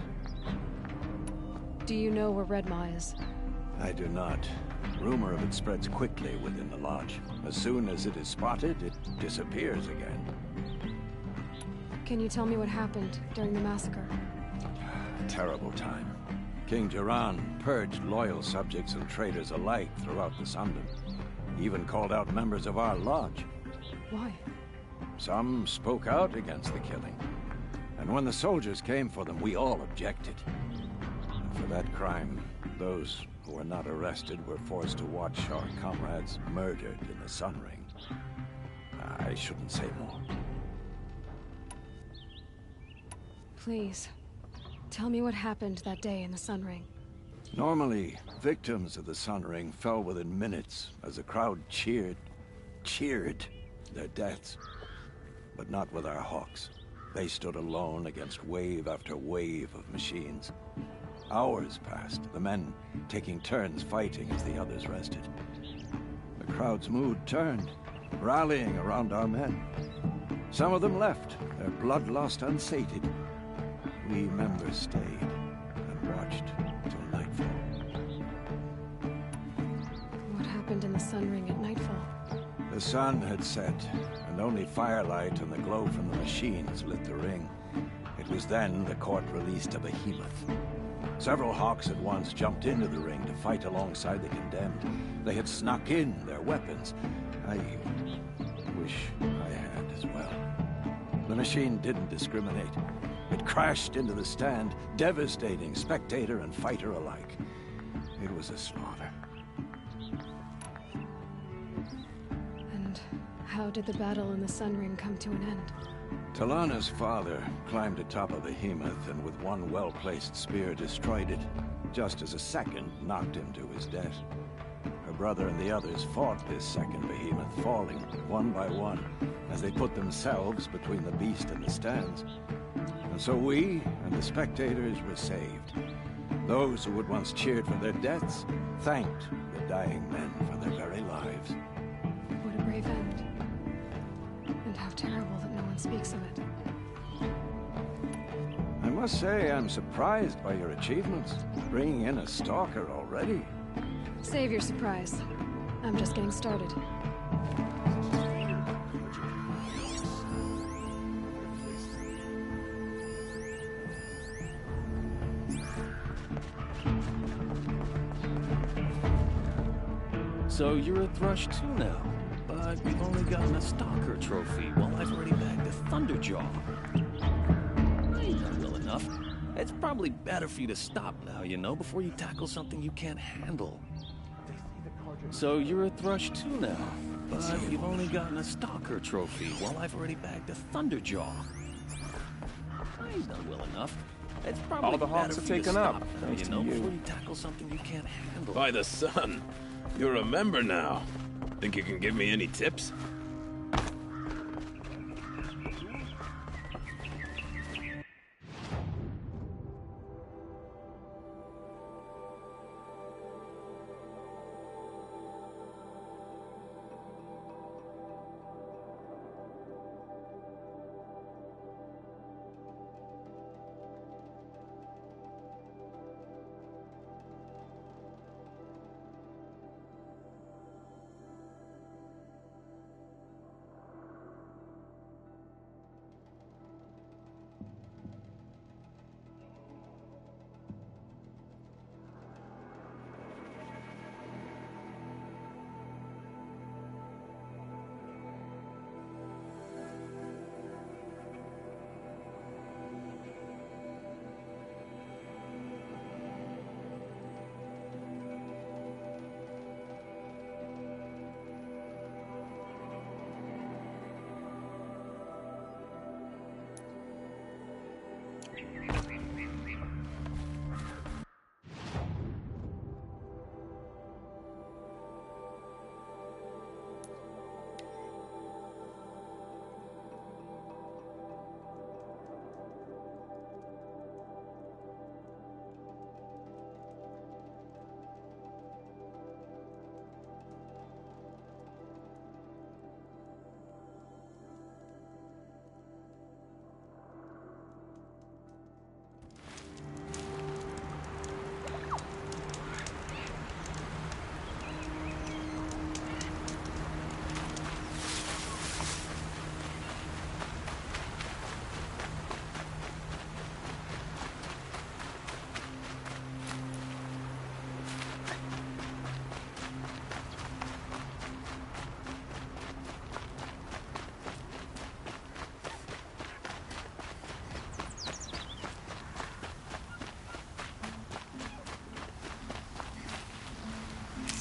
Speaker 2: Do you know where Redmaw is?
Speaker 5: I do not. Rumor of it spreads quickly within the lodge. As soon as it is spotted, it disappears again.
Speaker 2: Can you tell me what happened during the massacre?
Speaker 5: A terrible time. King Jiran purged loyal subjects and traitors alike throughout the Sundom. He even called out members of our lodge.
Speaker 2: Why?
Speaker 5: Some spoke out against the killing. And when the soldiers came for them, we all objected. And for that crime, those who were not arrested were forced to watch our comrades murdered in the Sun Ring. I shouldn't say more.
Speaker 2: Please, tell me what happened that day in the Sun Ring.
Speaker 5: Normally, victims of the Sun Ring fell within minutes as the crowd cheered their deaths. But not with our Hawks. They stood alone against wave after wave of machines. Hours passed, the men taking turns fighting as the others rested. The crowd's mood turned, rallying around our men. Some of them left, their bloodlust unsated. We members stayed and watched till nightfall.
Speaker 2: What happened in the Sun Ring at nightfall?
Speaker 5: The sun had set, and only firelight and the glow from the machines lit the ring. It was then the court released a behemoth. Several Hawks at once jumped into the ring to fight alongside the condemned. They had snuck in their weapons. I wish I had as well. The machine didn't discriminate. It crashed into the stand, devastating spectator and fighter alike. It was a slaughter.
Speaker 2: And how did the battle in the Sun Ring come to an end?
Speaker 5: Talana's father climbed atop a behemoth and with one well-placed spear destroyed it, just as a second knocked him to his death. Her brother and the others fought this second behemoth, falling one by one as they put themselves between the beast and the stands. And so we and the spectators were saved. Those who had once cheered for their deaths thanked the dying men for their very lives.
Speaker 2: What a brave end. And how terrible that no one speaks of it.
Speaker 5: I must say I'm surprised by your achievements, bringing in a stalker already.
Speaker 2: Save your surprise. I'm just getting started.
Speaker 22: So you're a Thrush too now, but you've only gotten a Stalker trophy while I've already bagged a Thunderjaw. I ain't done well enough. It's probably better for you to stop now, you know, before you tackle something you can't handle. So you're a Thrush too now, but you've only gotten a Stalker trophy while I've already bagged a Thunderjaw. I ain't done well enough. It's probably
Speaker 6: all the Hawks are taken up, thanks
Speaker 22: you know,
Speaker 6: to you.
Speaker 22: before you tackle something you can't handle.
Speaker 6: By the sun. You're a member now. Think you can give me any tips?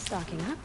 Speaker 2: Stocking up.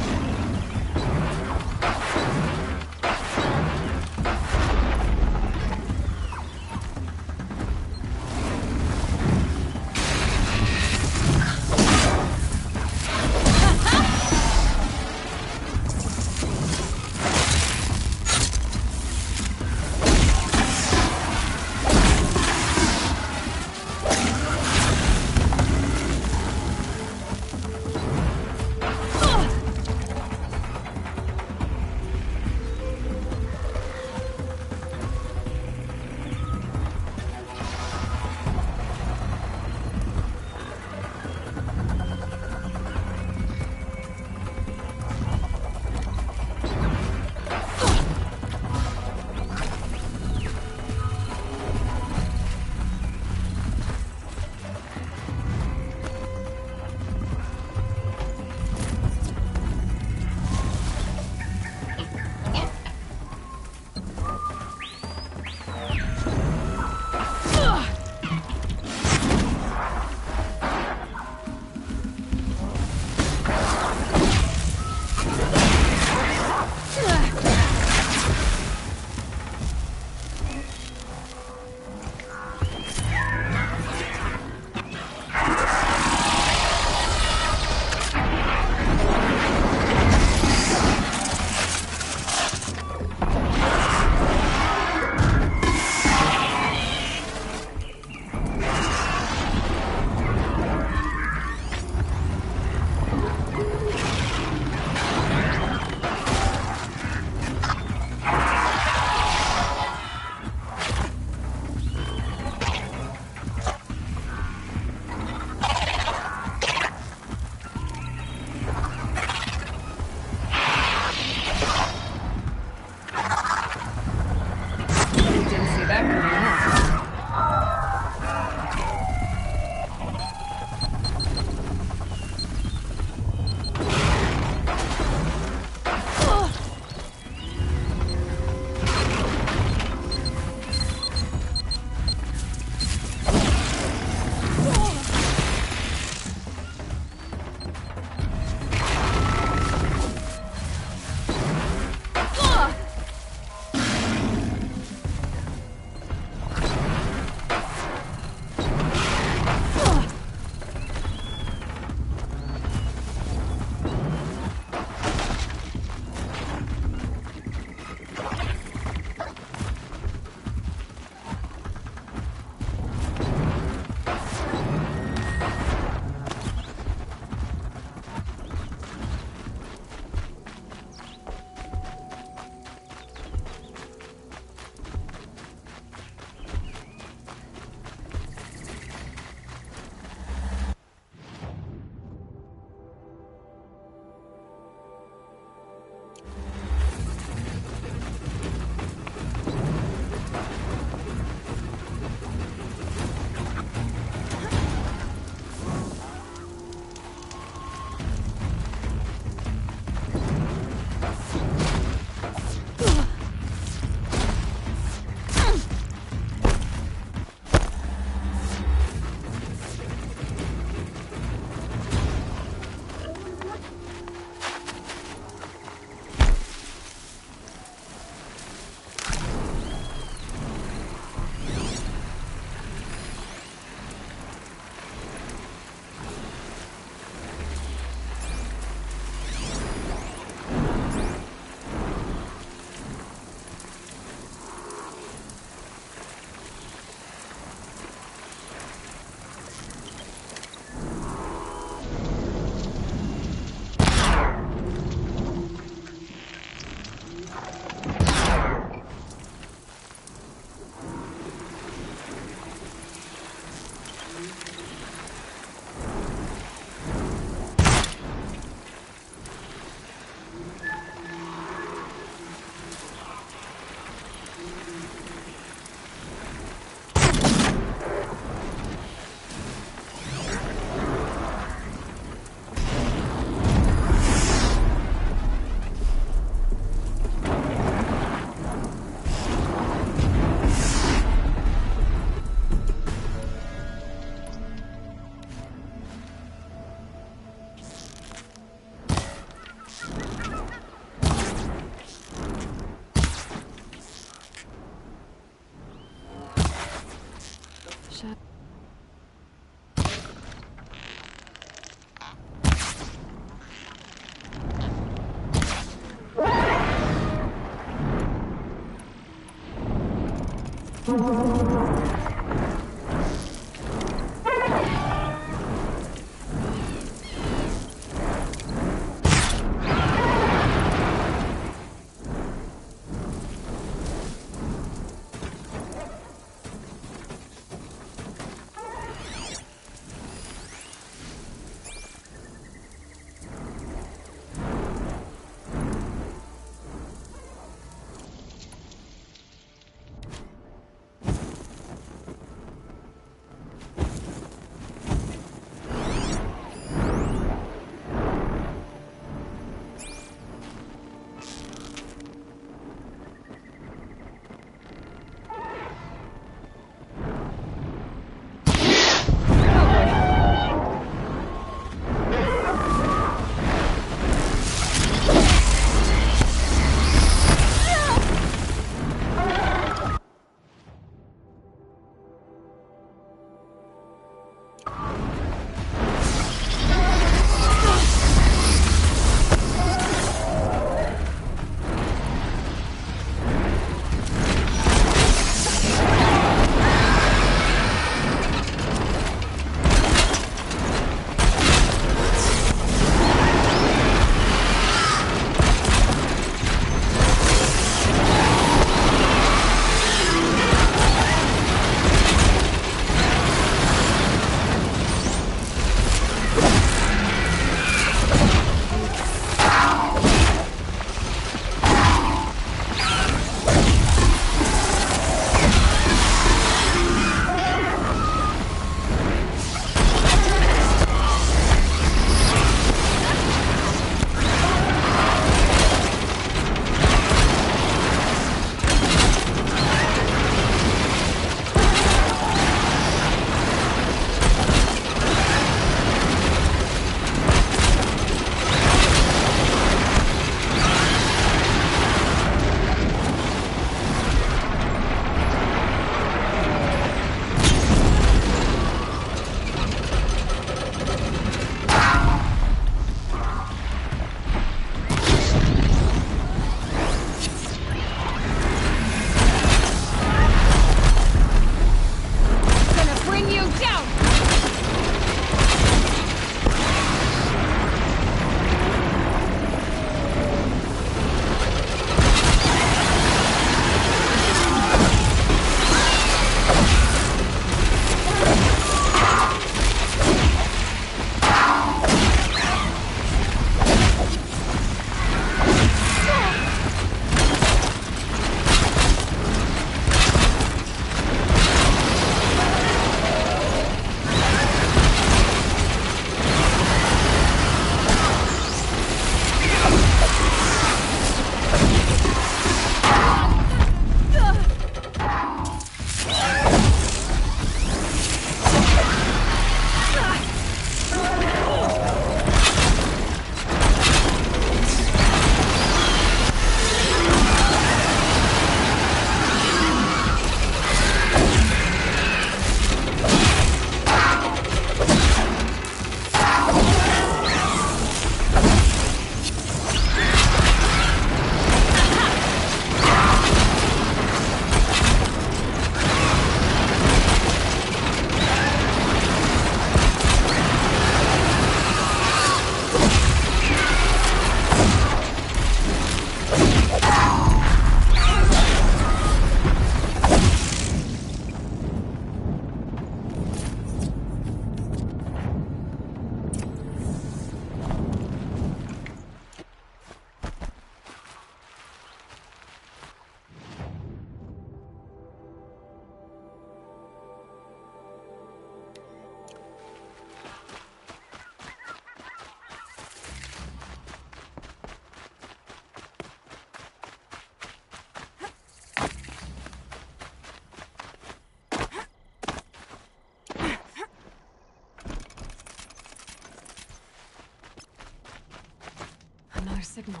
Speaker 2: Another signal.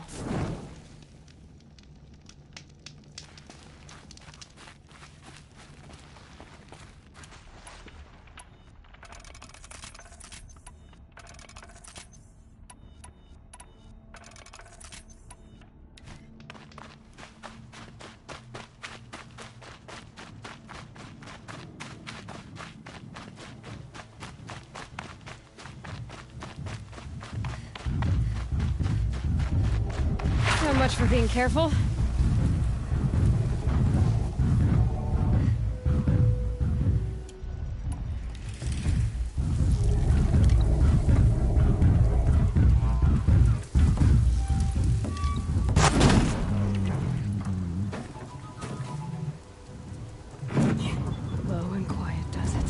Speaker 2: much for being careful. Low and quiet does it.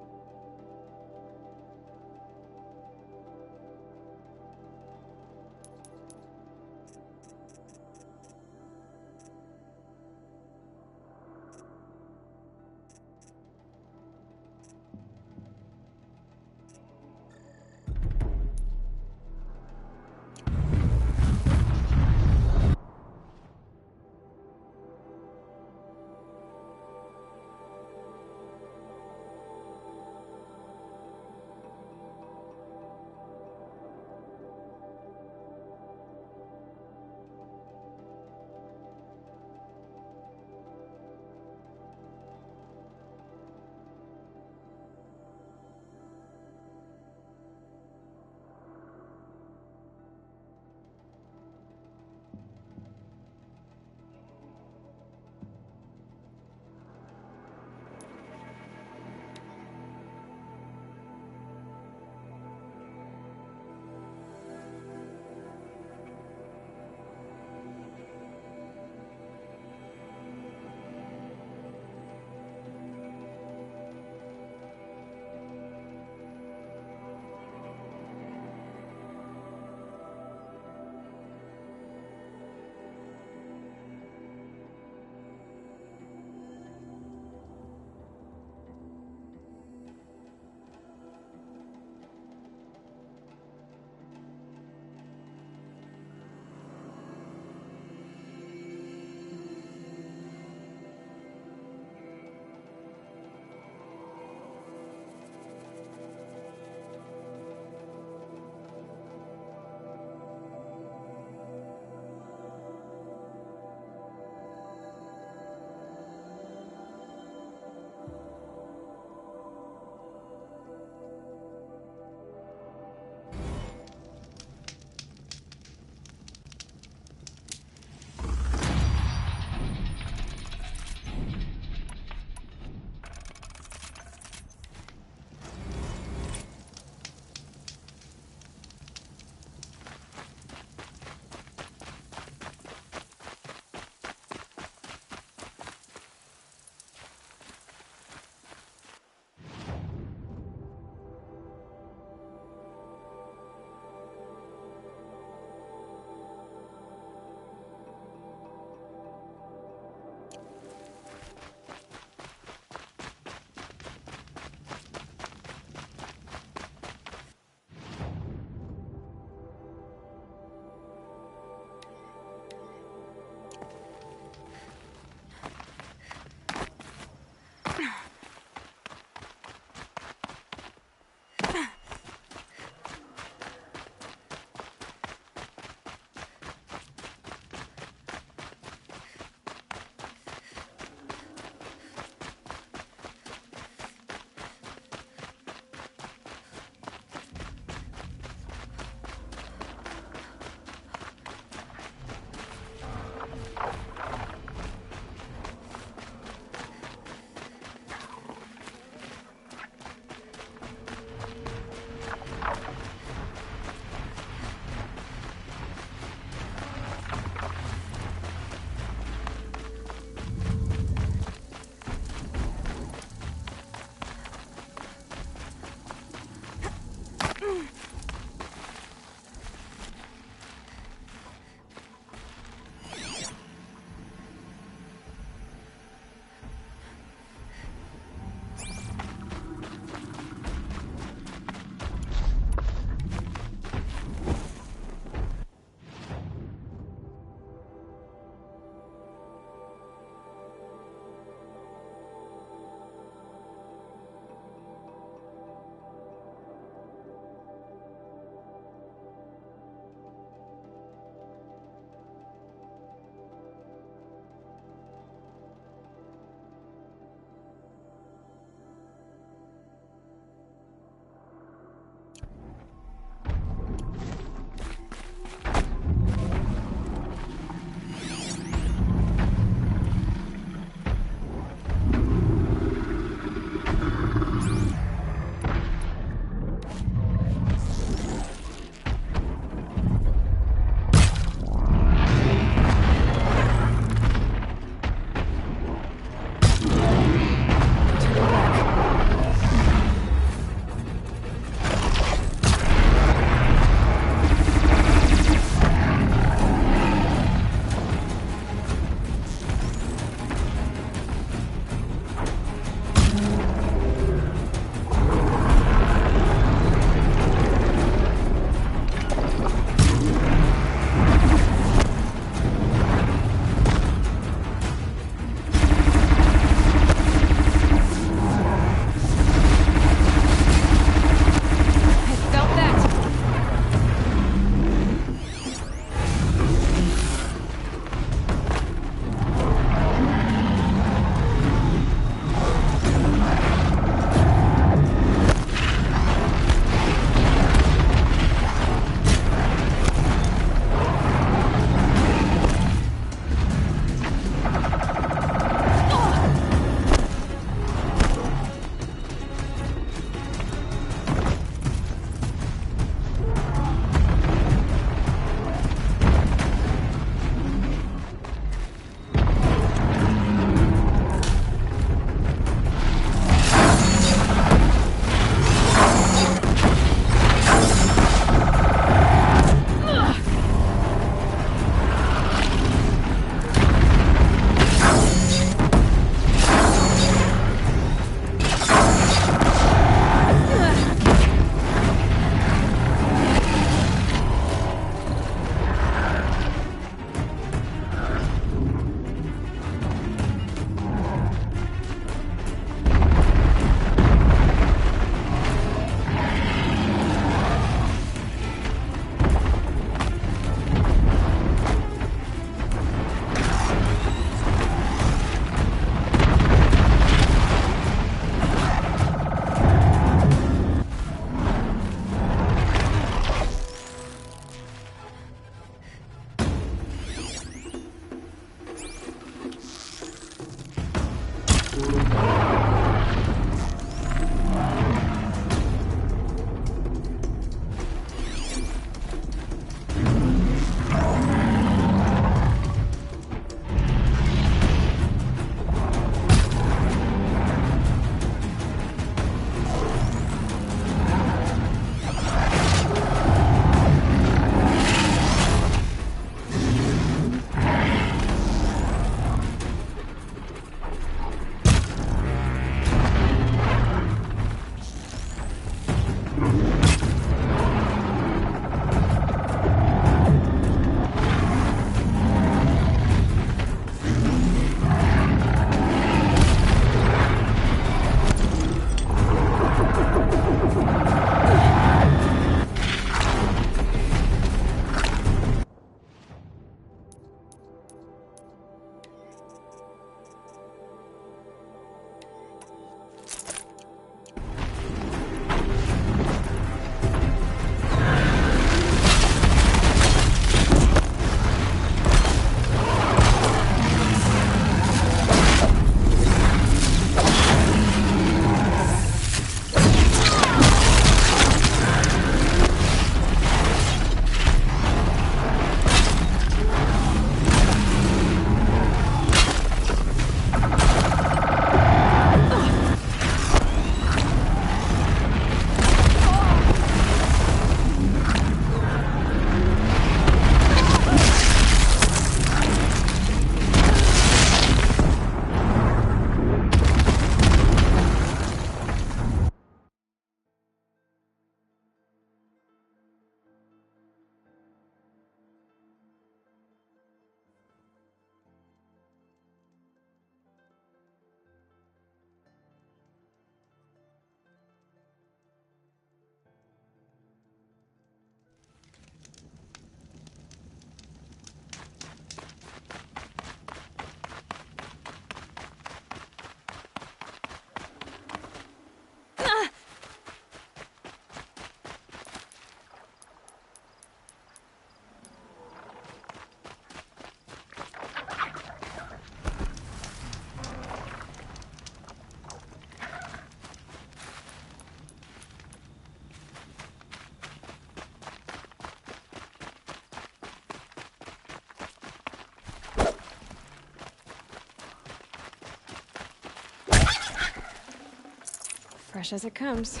Speaker 2: Fresh as it comes.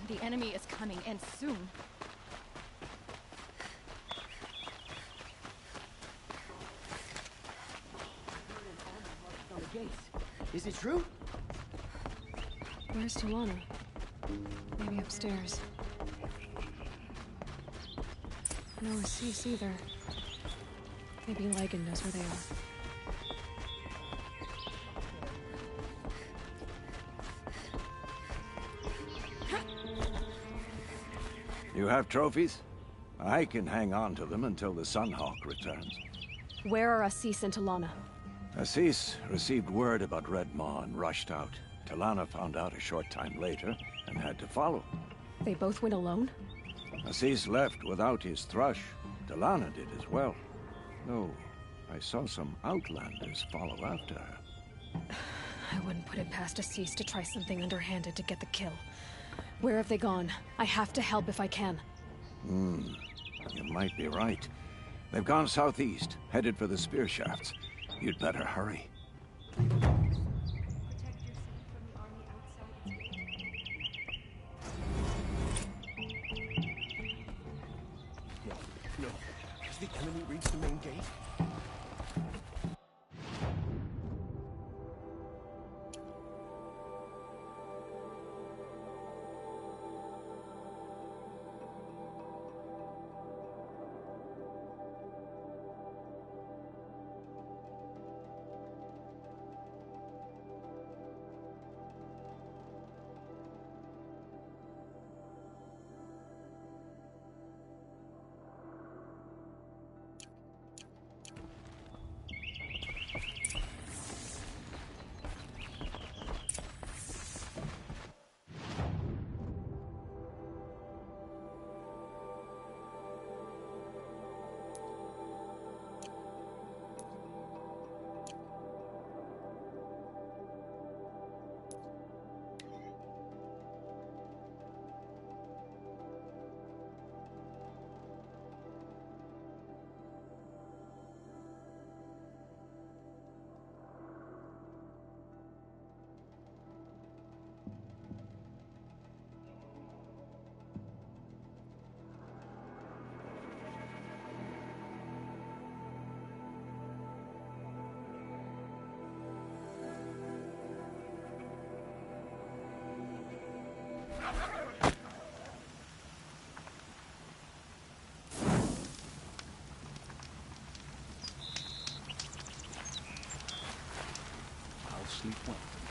Speaker 7: The enemy is coming, and soon.
Speaker 9: Is it true?
Speaker 2: Where's Tulana? Maybe upstairs. No Assis either. Maybe Ligon knows where they are.
Speaker 5: You have trophies? I can hang on to them until the Sunhawk returns.
Speaker 2: Where are Assis and Tulana?
Speaker 5: Assis received word about Red Maw and rushed out. Tulana found out a short time later and had to follow.
Speaker 2: They both went alone?
Speaker 5: Assis left without his thrush. Tulana did as well. Though, I saw some Outlanders follow after her.
Speaker 2: I wouldn't put it past Assis to try something underhanded to get the kill. Where have they gone? I have to help if I can.
Speaker 5: You might be right. They've gone southeast, headed for the spear shafts. You'd better hurry.
Speaker 10: No. Has the enemy reached the main gate?
Speaker 26: I'll sleep well.